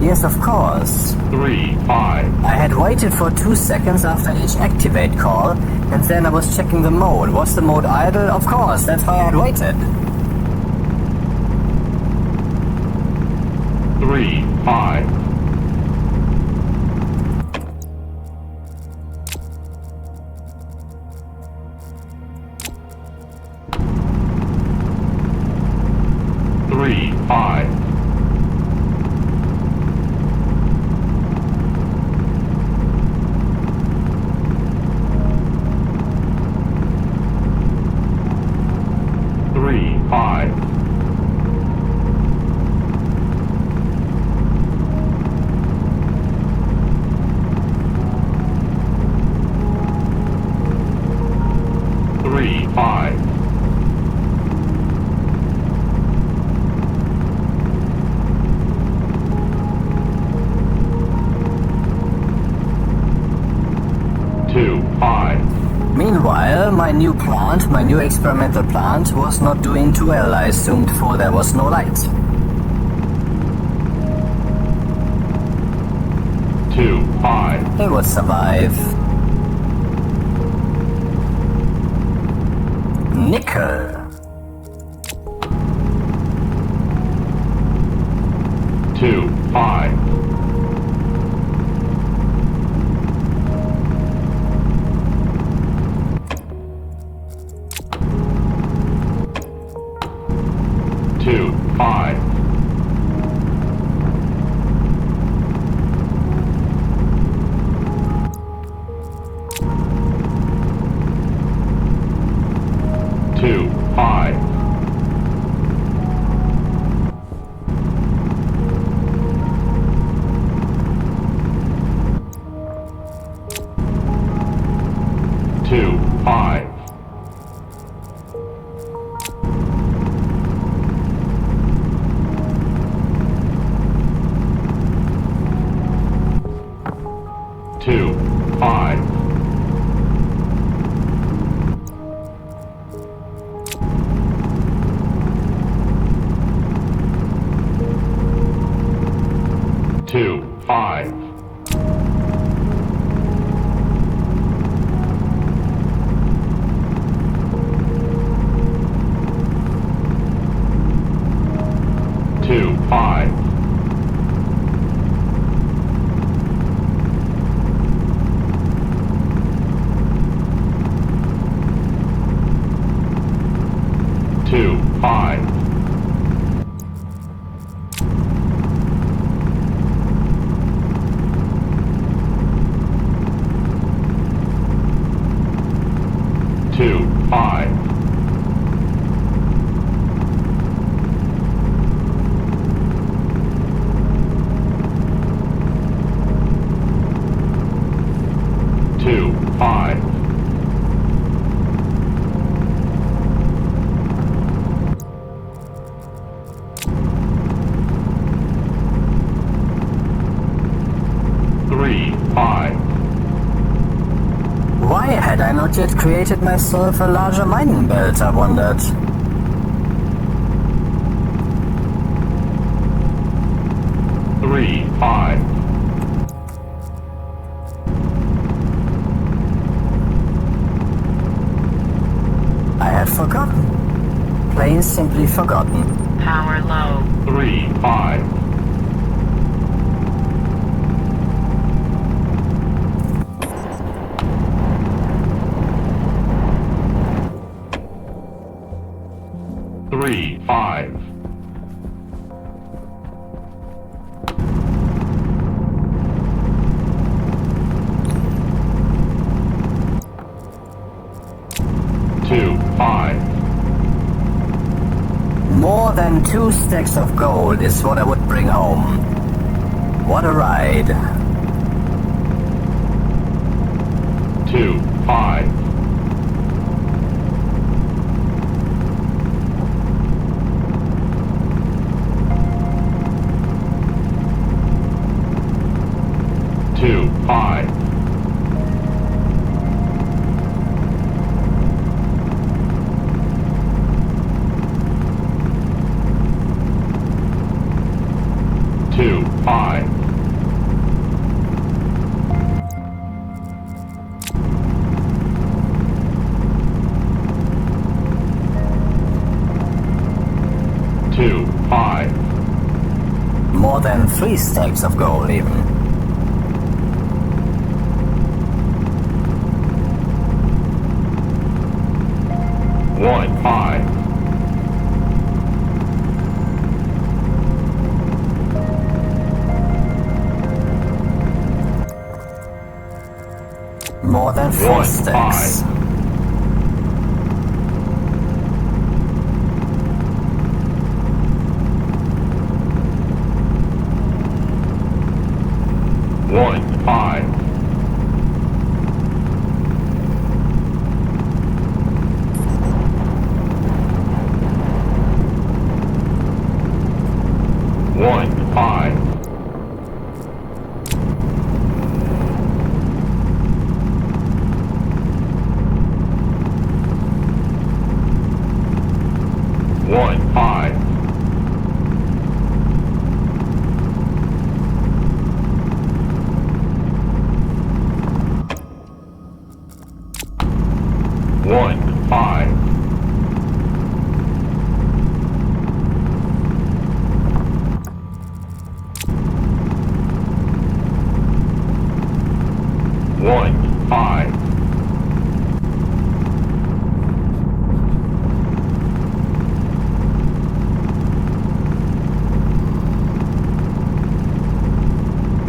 Yes, of course. 3, 5. I had waited for 2 seconds after each activate call, and then I was checking the mode. Was the mode idle? Of course, that's why I had waited. 3, 5. 3, 5. 3, 5. 3, 5. 2, 5. Meanwhile, my new plant, my new experimental plant, was not doing too well, I assumed, for there was no light. 2, 5. It would survive. Nickel. 2, 5. 2, 5. 2, 5. 2, 5. 2, 5. 2, 5. 2, 5. 2, 5. 2, 5. 2, 5. 3, 5. Why had I not yet created myself a larger mining belt, I wondered. 3, 5. I had forgotten. Plain simply forgotten. Power low. 3, 5. 3, 5. 2, 5. More than 2 stacks of gold is what I would bring home. What a ride. 2, 5. 2, 5. 2, 5. 2, 5. More than 3 stacks of gold even. 1, 5. More than 4 1, stacks. 5. 1, 5. 1, 5. 1, 5. 1, 5. 1, 5.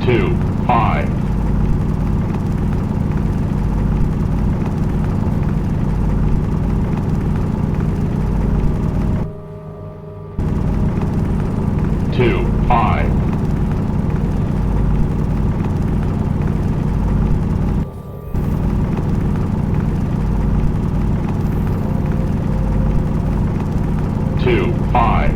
2, 5. 2, 5. 2, 5.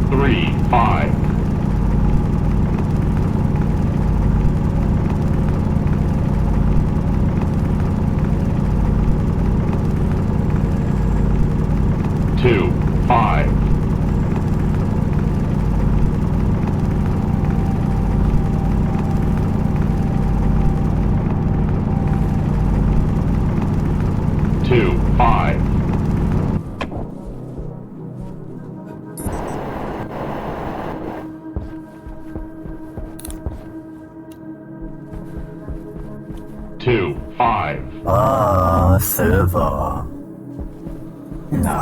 3, 5. 2, 5. 2, 5. 2, 5. Ah, silver. No.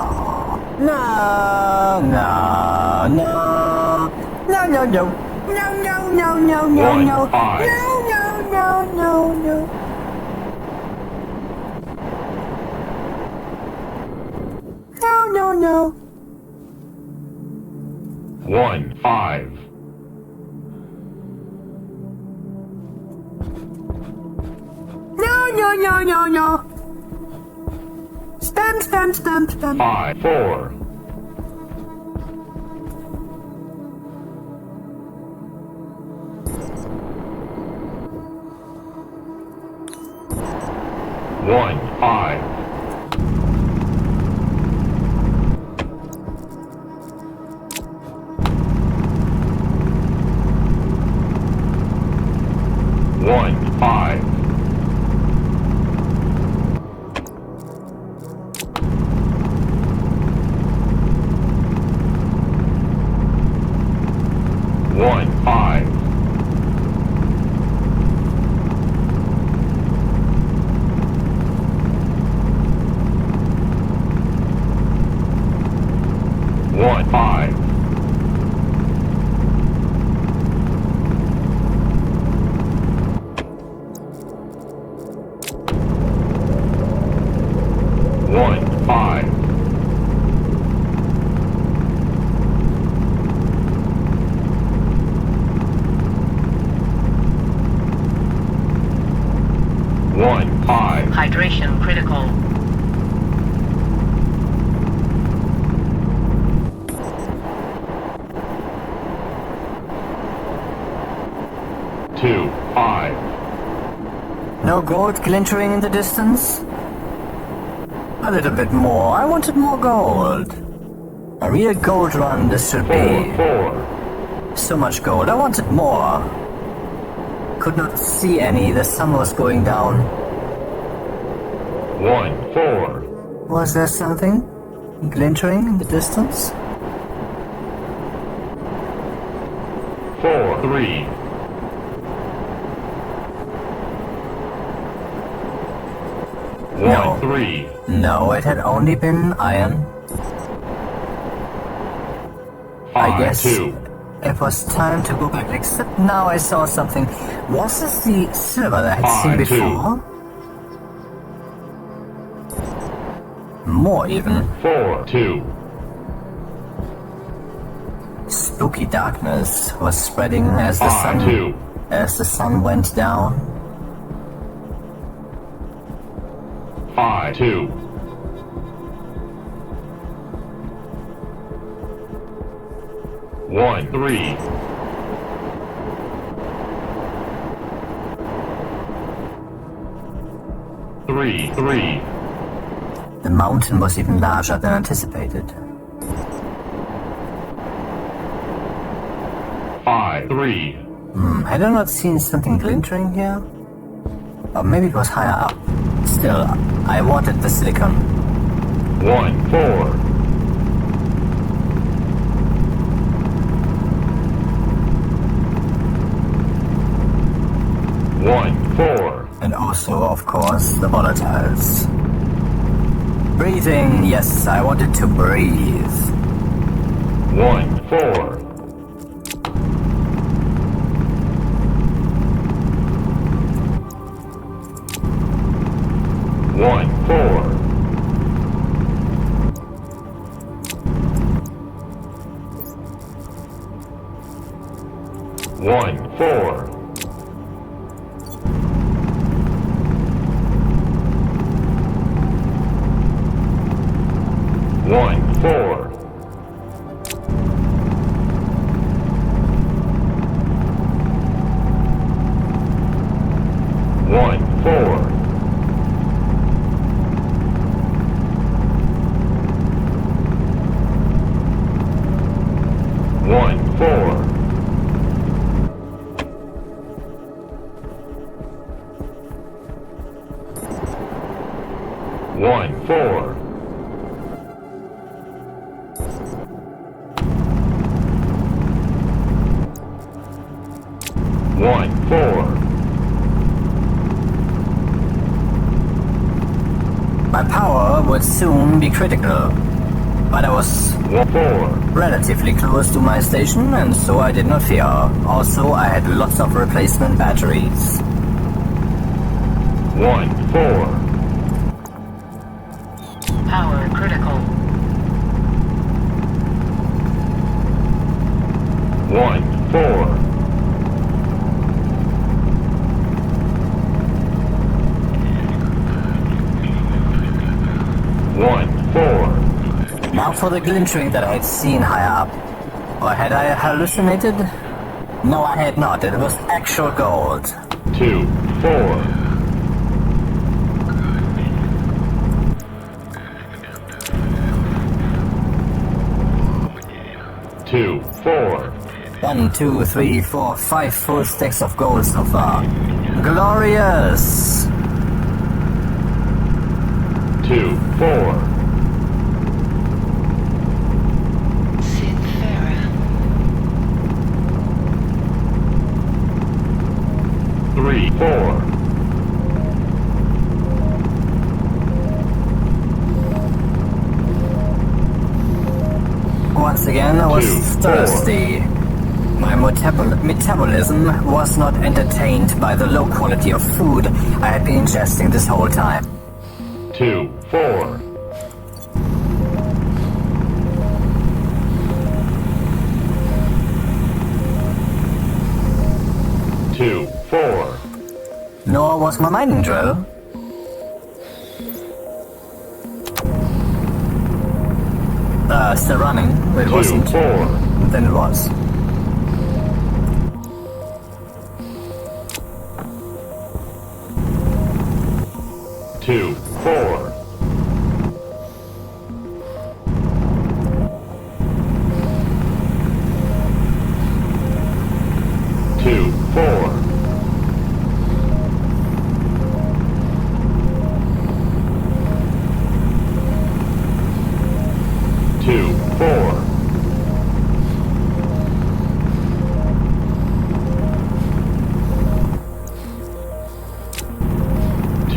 No, no, no. No, no, no. No, no, no, no, no, 1, no. 5. No, no, no, no, no. No, no, no. 1, 5. No, no, no, no, no. Stamp, stamp, stamp, stamp. 5, 4. 1, 5. 1, 5. 1, 5. 1, 5. 1, 5. 1, 5. Hydration critical. 2, 5. No gold glintering in the distance? A little bit more. I wanted more gold. A real gold run this should be. 4. So much gold. I wanted more. Could not see any. The sun was going down. 1, 4. Was there something glintering in the distance? 4, 3. 1, No. 3. No, it had only been iron. 5, I guess 2. it was time to go back, except now I saw something. Was this the silver that I had seen 5, 2. before? More even. 4, 2. Spooky darkness was spreading as the 5, 2. sun went down. 5, 2. 1, 3. 3, 3. The mountain was even larger than anticipated. 5, 3. Had I not seen something glintering here? Or maybe it was higher up. Still, I wanted the silicon. 1, 4. 1, 4. And also, of course, the volatiles. Breathing, yes, I wanted to breathe. 1, 4. 1, 4. 1, 4. 1, 4. 1, 4. 1, 4. 1, 4. 1, 4. My power would soon be critical, but I was 1, 4. relatively close to my station, and so I did not fear. Also, I had lots of replacement batteries. 1, 4. Power critical. 1, 4. 1, 4. Now for the glintering that I had seen higher up. Or had I hallucinated? No, I had not. It was actual gold. 2, 4. 2, 4. 1, 2, 3, 4, 5 full stacks of gold so far. Glorious! 2, 4. Sid Farah. 3, 4. Once again, I was 2, 4. thirsty. My metabolism was not entertained by the low quality of food I had been ingesting this whole time. 2, 4. 2, 4. Nor was my mining drill. Still running. It 2, wasn't. 4. Then it was.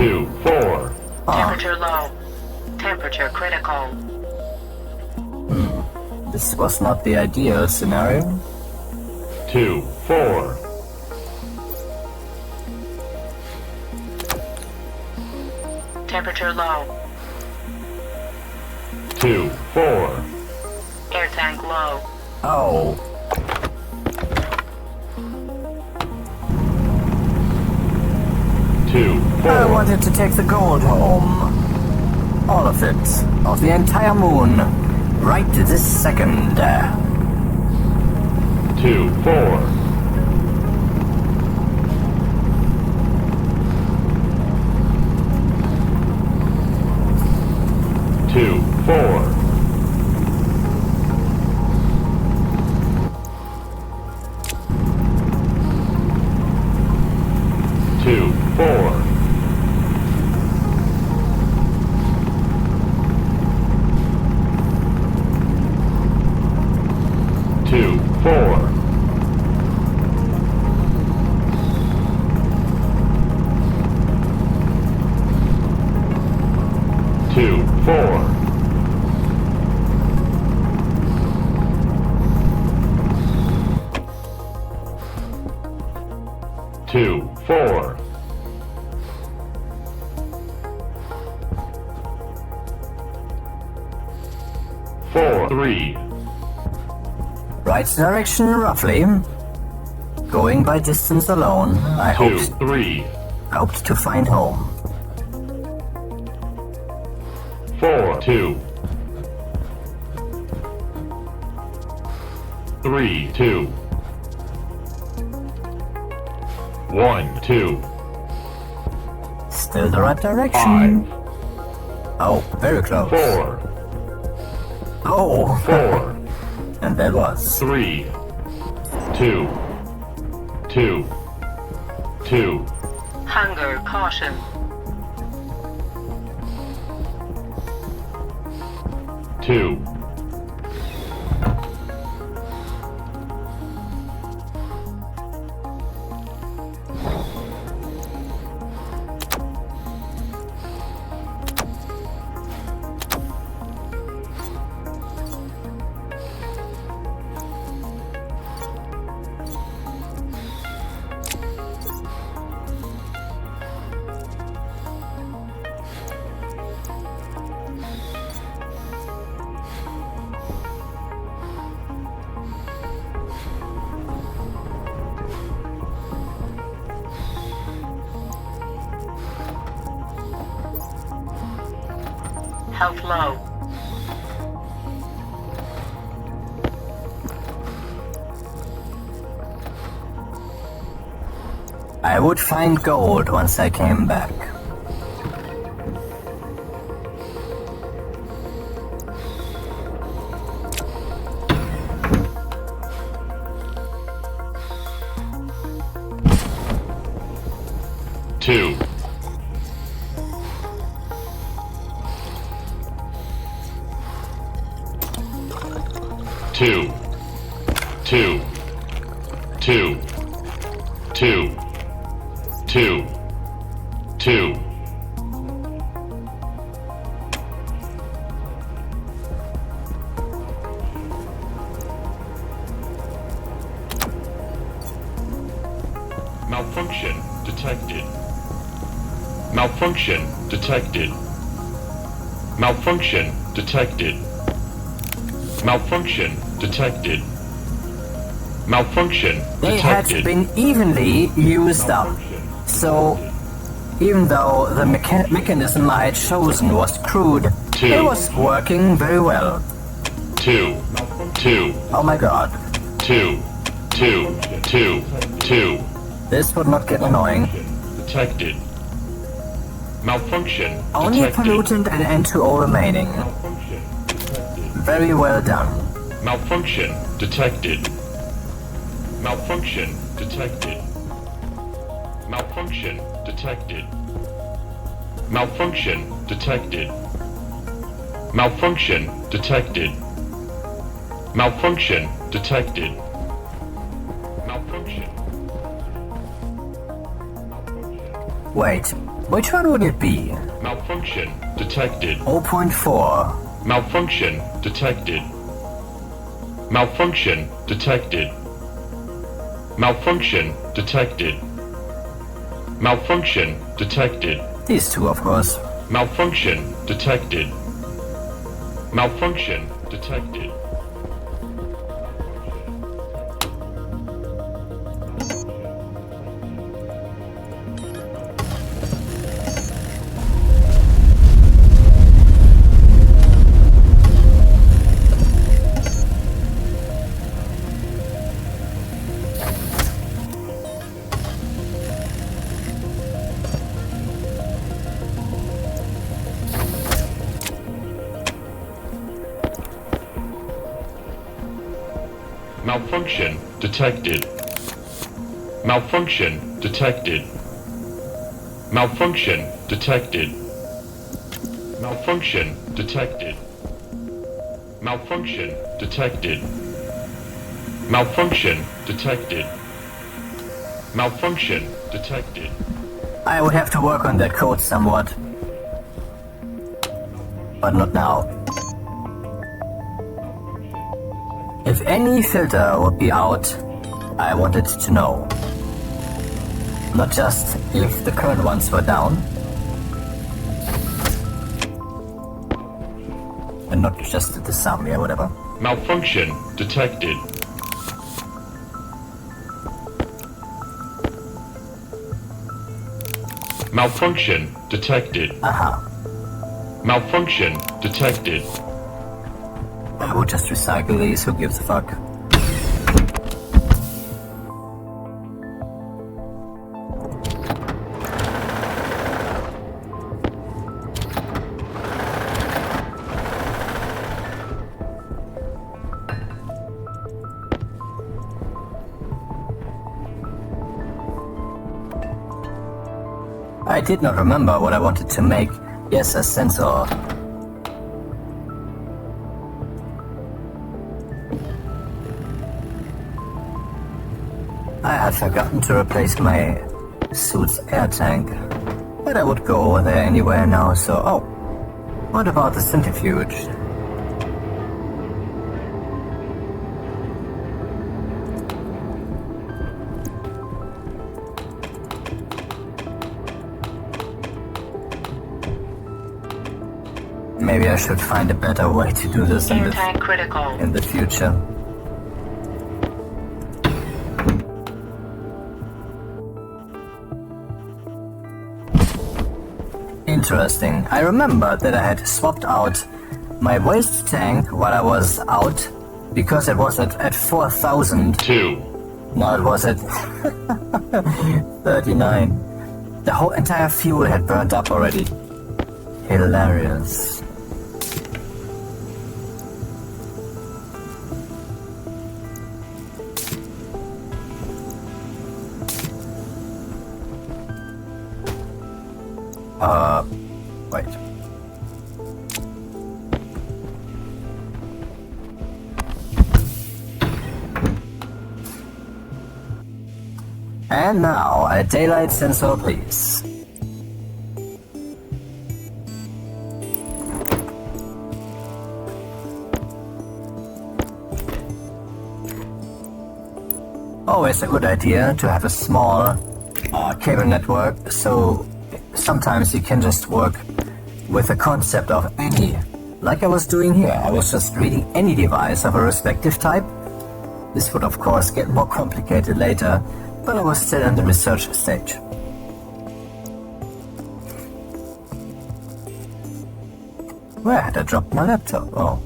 2, 4. Temperature low. Temperature critical. This was not the ideal scenario. 2, 4. Temperature low. 2, 4. Air tank low. Oh, 2, I 4. wanted to take the gold home. All of it. Of the entire moon. Right this second. 2, 4. 2, 4. 2, 4. 2, 4. 2, 4. 2, 4. 4, 3. Right direction, roughly. Going by distance alone, I 2, hoped 3. to find home. 4, 2. 3, 2. 1, 2. Still the right direction. 5, Oh, very close. 4. Oh, 4, and that was. 3, 2, 2, 2, Hunger caution. 2. Health low. I would find gold once I came back. Two. 2, 2, 2, 2, 2, 2. Malfunction detected. Malfunction detected. Malfunction detected. Malfunction detected. Malfunction They had detected. been evenly used up. So, even though the mechanism I had chosen was crude, it was working very well. 2, 2, Oh my god. 2, 2, 2, 2. This would not get annoying. Detected. Malfunction Only detected. pollutant and N2O remaining. Malfunction detected. Very well done. Malfunction detected. Malfunction detected. Malfunction detected. Malfunction detected. Malfunction detected. Malfunction detected. Malfunction. Wait, Which one would it be? Malfunction detected. 0.4. Malfunction detected. Malfunction detected. Malfunction detected. Malfunction detected. These two, of course. Malfunction detected. Malfunction detected. Malfunction detected. Malfunction detected. Malfunction detected. Malfunction detected. Malfunction detected. Malfunction detected. Malfunction detected. I would have to work on that code somewhat. But not now. If any filter would be out, I wanted to know. Not just if the current ones were down. And not just the sum, yeah, whatever. Malfunction detected. Malfunction detected. Aha. Malfunction detected. I would just recycle these, who gives a fuck? I did not remember what I wanted to make. Yes, a sensor. I had forgotten to replace my suit's air tank, but I would go over there anywhere now, so... Oh, what about the centrifuge? Maybe I should find a better way to do this Air tank critical. in the future. Interesting. I remember that I had swapped out my waste tank while I was out because it was at 4,000. 2. No, it was at 39. The whole entire fuel had burnt up already. Hilarious. Wait. And now, a daylight sensor, please. Always a good idea to have a small cable network, so sometimes you can just work with the concept of any, like I was doing here. I was just reading any device of a respective type. This would of course get more complicated later, but I was still in the research stage. Where had I dropped my laptop? Oh.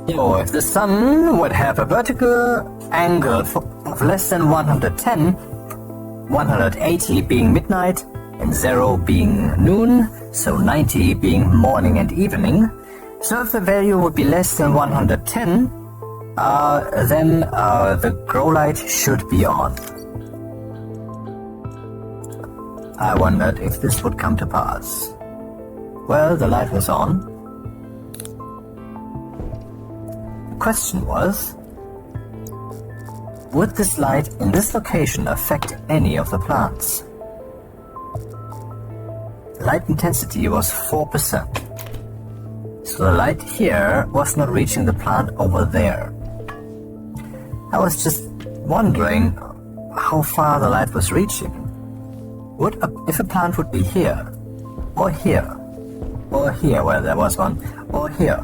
So if the sun would have a vertical angle of less than 110, 180 being midnight, and 0 being noon, so 90 being morning and evening. So if the value would be less than 110, then the grow light should be on. I wondered if this would come to pass. Well, the light was on. The question was, would this light in this location affect any of the plants? The light intensity was 4%. So the light here was not reaching the plant over there. I was just wondering how far the light was reaching. If a plant would be here, or here, or here where there was one, or here,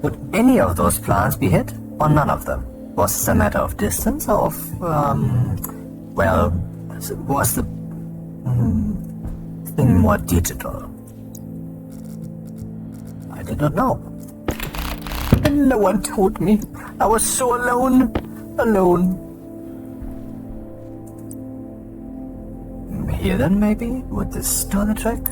would any of those plants be hit, or none of them? Was it a matter of distance, or of, was the thing more digital? I did not know. And no one told me. I was so alone. Here then, maybe? Would this do the trick?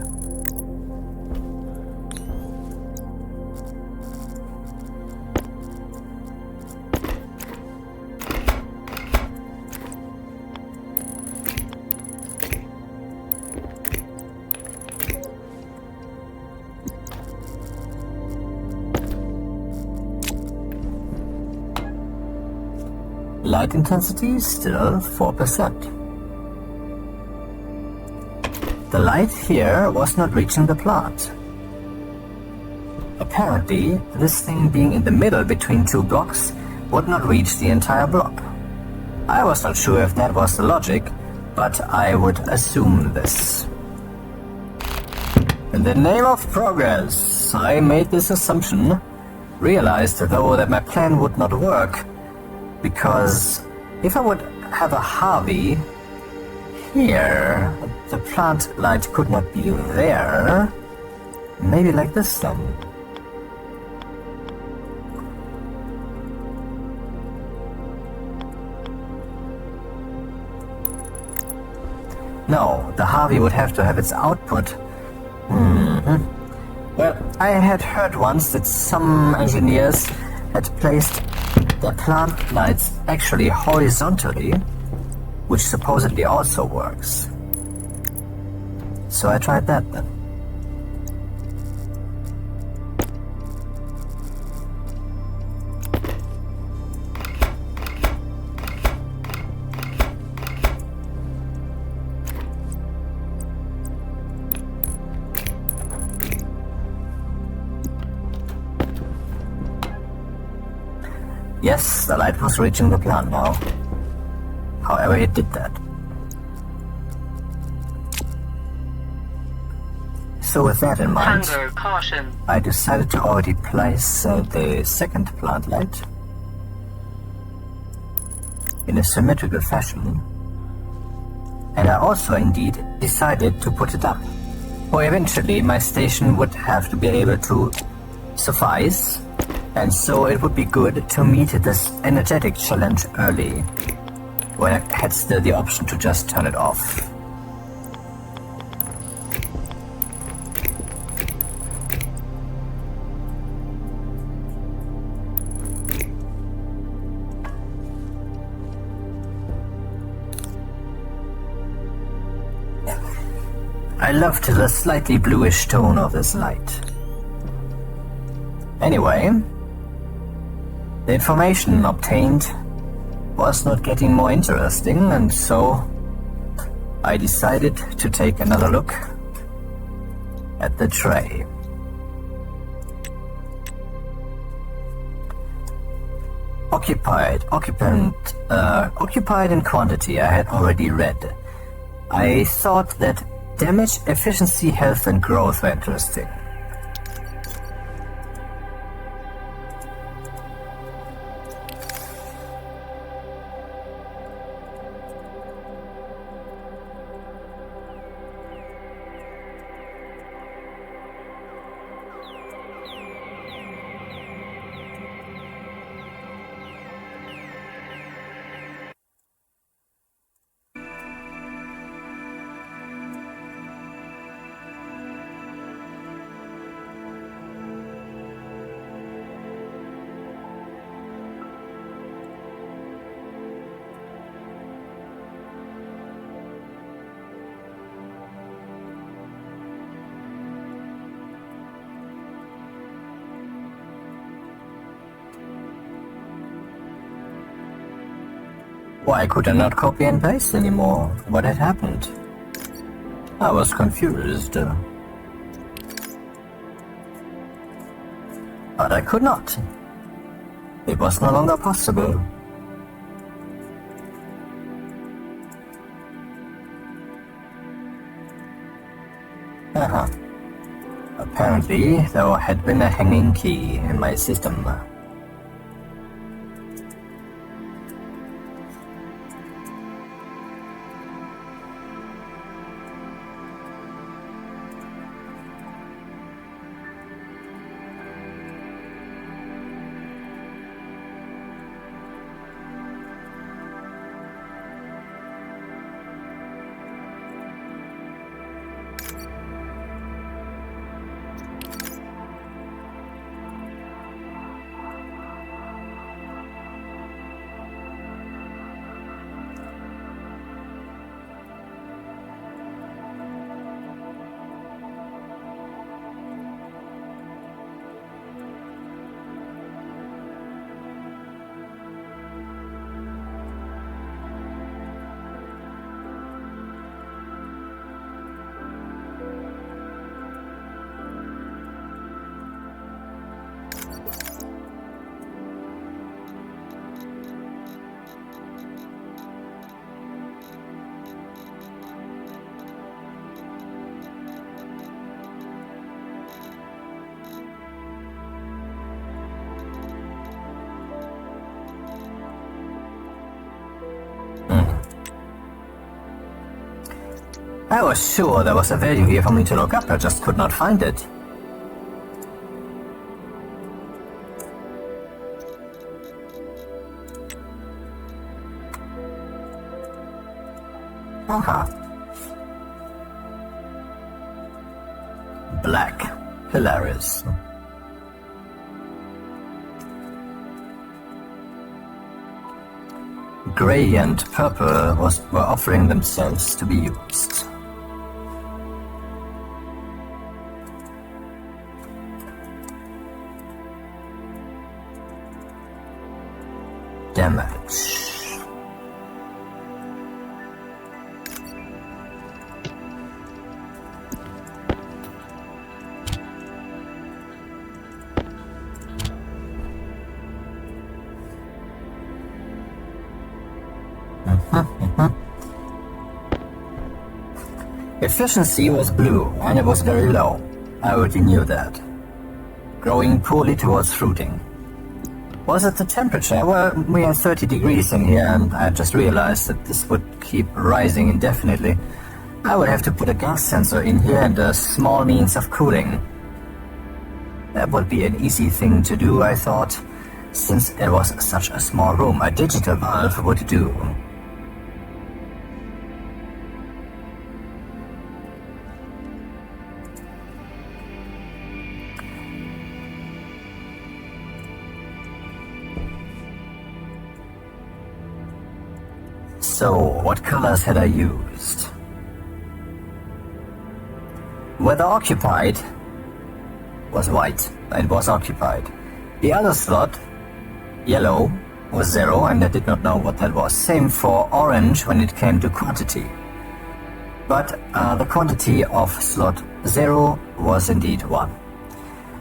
Light intensity still 4%. The light here was not reaching the plant. Apparently, this thing being in the middle between two blocks would not reach the entire block. I was not sure if that was the logic, but I would assume this. In the name of progress, I made this assumption, realized though that my plan would not work, because if I would have a Harvie here, the plant light could not be there. Maybe like this then. No, the Harvie would have to have its output. Well, I had heard once that some engineers had placed their plant lights actually horizontally, which supposedly also works. So I tried that then. Yes, the light was reaching the plant now. However, it did that. So with that in mind, Hunger, caution. I decided to already place the second plant light in a symmetrical fashion. And I also indeed decided to put it up. For eventually my station would have to be able to suffice, and so it would be good to meet this energetic challenge early, when I had still the option to just turn it off. I loved the slightly bluish tone of this light. Anyway, the information obtained was not getting more interesting, and so I decided to take another look at the tray. Occupied in quantity I had already read. I thought that damage, efficiency, health and growth were interesting. Why could I not copy and paste anymore? What had happened? I was confused. But I could not. It was no longer possible. Apparently, there had been a hanging key in my system. I was sure there was a value here for me to look up, I just could not find it. Aha. Black. Hilarious. Grey and purple were offering themselves to be used. Damage. Efficiency was blue, and it was very low. I already knew that. Growing poorly towards fruiting. Was it the temperature? Well, we had 30 degrees in here, and I just realized that this would keep rising indefinitely. I would have to put a gas sensor in here and a small means of cooling. That would be an easy thing to do, I thought. Since it was such a small room, a digital valve would do. So, what colors had I used? Whether occupied was white. It was occupied. The other slot, yellow, was 0, and I did not know what that was. Same for orange when it came to quantity. But the quantity of slot 0 was indeed 1.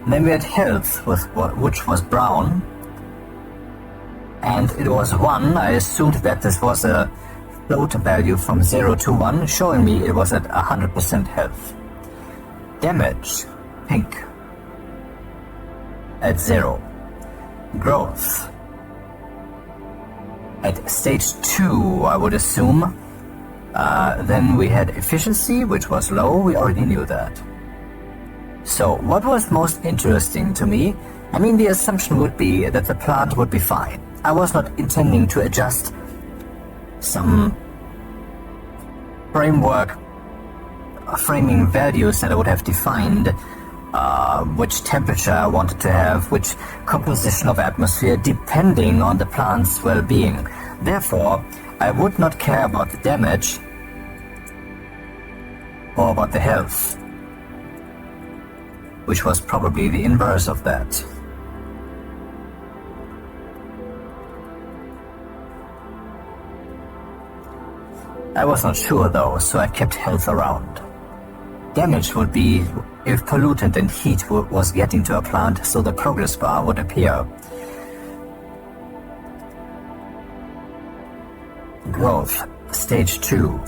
Then we had health, which was brown. And it was 1. I assumed that this was a float value from 0 to 1, showing me it was at 100% health. Damage, pink, at 0. Growth, at stage 2, I would assume. Then we had efficiency, which was low. We already knew that. So what was most interesting to me? I mean, the assumption would be that the plant would be fine. I was not intending to adjust some framing values that I would have defined, which temperature I wanted to have, which composition of atmosphere, depending on the plant's well-being. Therefore, I would not care about the damage or about the health, which was probably the inverse of that. I was not sure though, so I kept health around. Damage would be if pollutant and heat was getting to a plant, so the progress bar would appear. Growth, stage 2.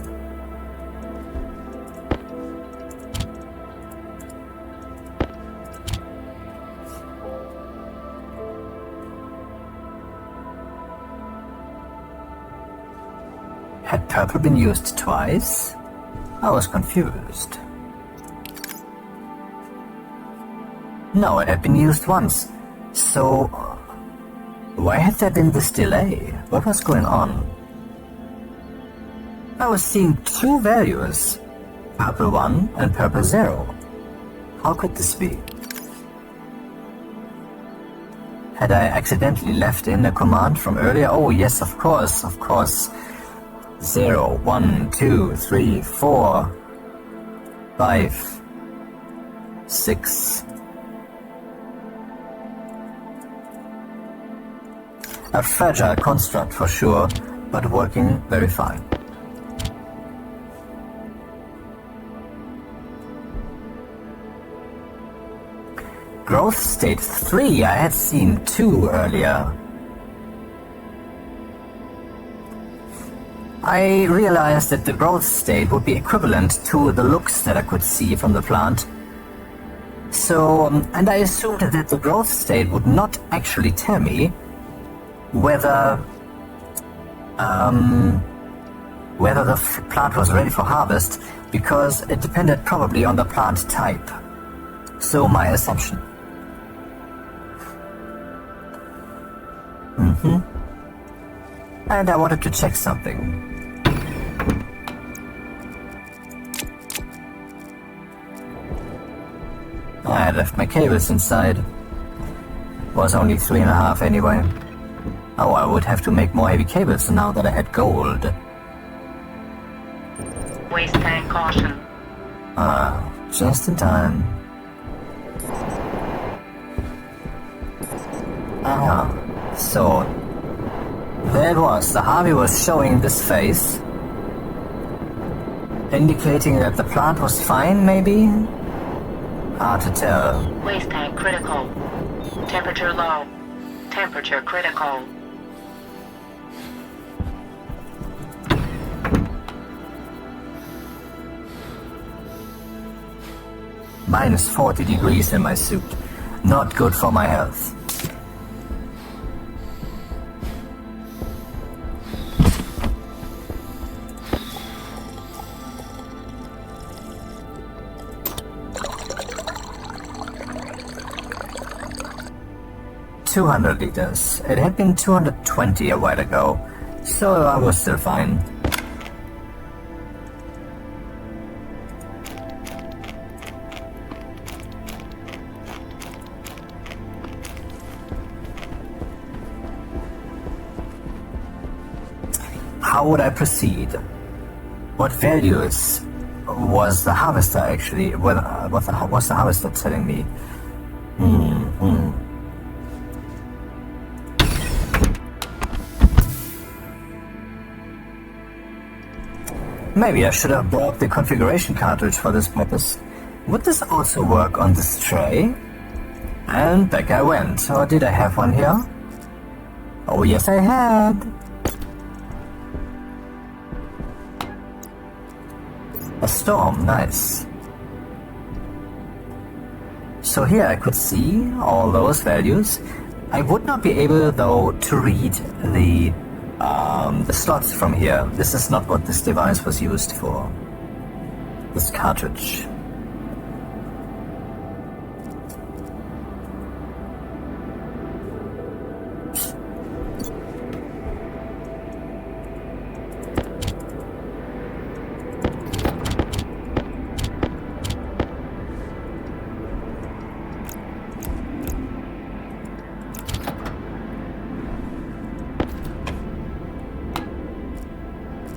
Had purple been used twice? I was confused. No, it had been used once. So, why had there been this delay? What was going on? I was seeing 2 values, purple 1 and purple 0. How could this be? Had I accidentally left in a command from earlier? Oh yes, of course. 0, 1, 2, 3, 4, 5, 6. A fragile construct for sure, but working very fine. Growth state 3, I had seen 2 earlier. I realized that the growth state would be equivalent to the looks that I could see from the plant. So, and I assumed that the growth state would not actually tell me whether the plant was ready for harvest, because it depended probably on the plant type. So my assumption. And I wanted to check something. I left my cables inside. Was only 3.5 anyway. Oh, I would have to make more heavy cables now that I had gold. Waste tank caution. Just in time. So there it was. The Harvie was showing this face, indicating that the plant was fine, maybe? Hard to tell. Waste tank critical. Temperature low. Temperature critical. Minus 40 degrees in my suit. Not good for my health. $200 liters. It had been 220 a while ago, so I was still fine. How would I proceed? What values was the harvester actually? What was the harvester telling me? Maybe I should have bought the configuration cartridge for this purpose. Would this also work on this tray? And back I went. Or did I have one here? Oh yes I had. A storm, nice. So here I could see all those values. I would not be able though to read the slots from here. This is not what this device was used for. This cartridge.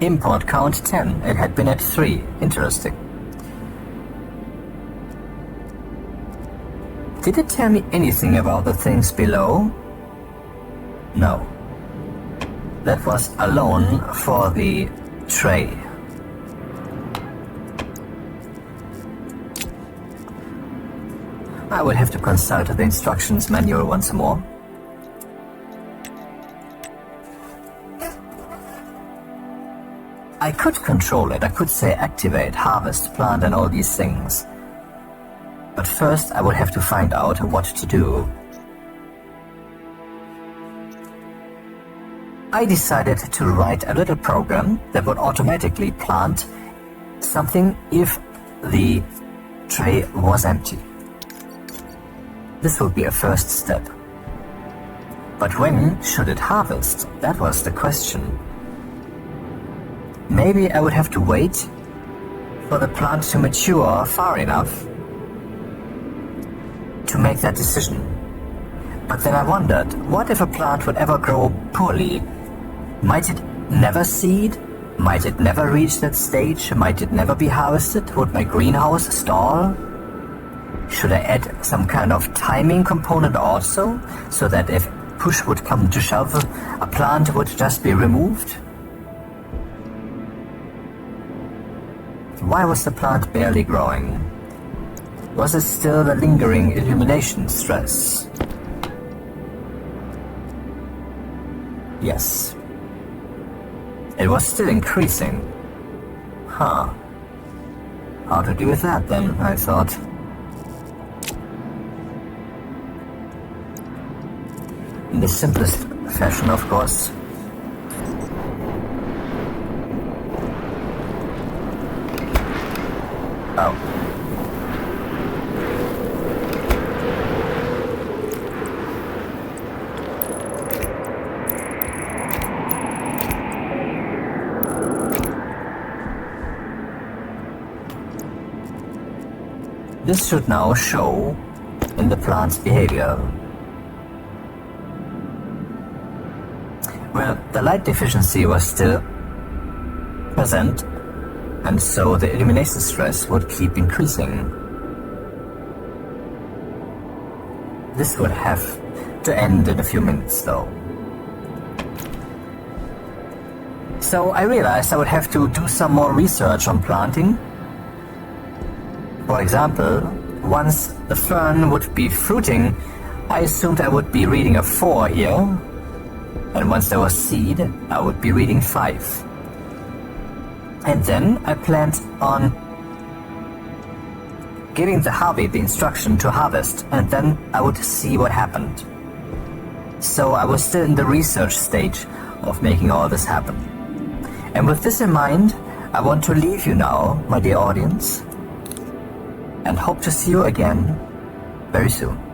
Import count 10. It had been at 3. Interesting. Did it tell me anything about the things below? No. That was alone for the tray. I will have to consult the instructions manual once more. I could control it. I could say activate, harvest, plant and all these things. But first I would have to find out what to do. I decided to write a little program that would automatically plant something if the tray was empty. This would be a first step. But when should it harvest? That was the question. Maybe I would have to wait for the plant to mature far enough to make that decision. But then I wondered, what if a plant would ever grow poorly? Might it never seed? Might it never reach that stage? Might it never be harvested? Would my greenhouse stall? Should I add some kind of timing component also, so that if push would come to shove, a plant would just be removed? Why was the plant barely growing? Was it still the lingering illumination stress? Yes. It was still increasing. Huh. How to deal with that then, I thought. In the simplest fashion, of course. Oh. This should now show in the plant's behavior. Well, the light deficiency was still present, and so the illumination stress would keep increasing. This would have to end in a few minutes though. So I realized I would have to do some more research on planting. For example, once the fern would be fruiting, I assumed I would be reading a 4 here, and once there was seed, I would be reading 5. And then I planned on giving the Harvie the instruction to harvest, and then I would see what happened. So I was still in the research stage of making all this happen. And with this in mind, I want to leave you now, my dear audience, and hope to see you again very soon.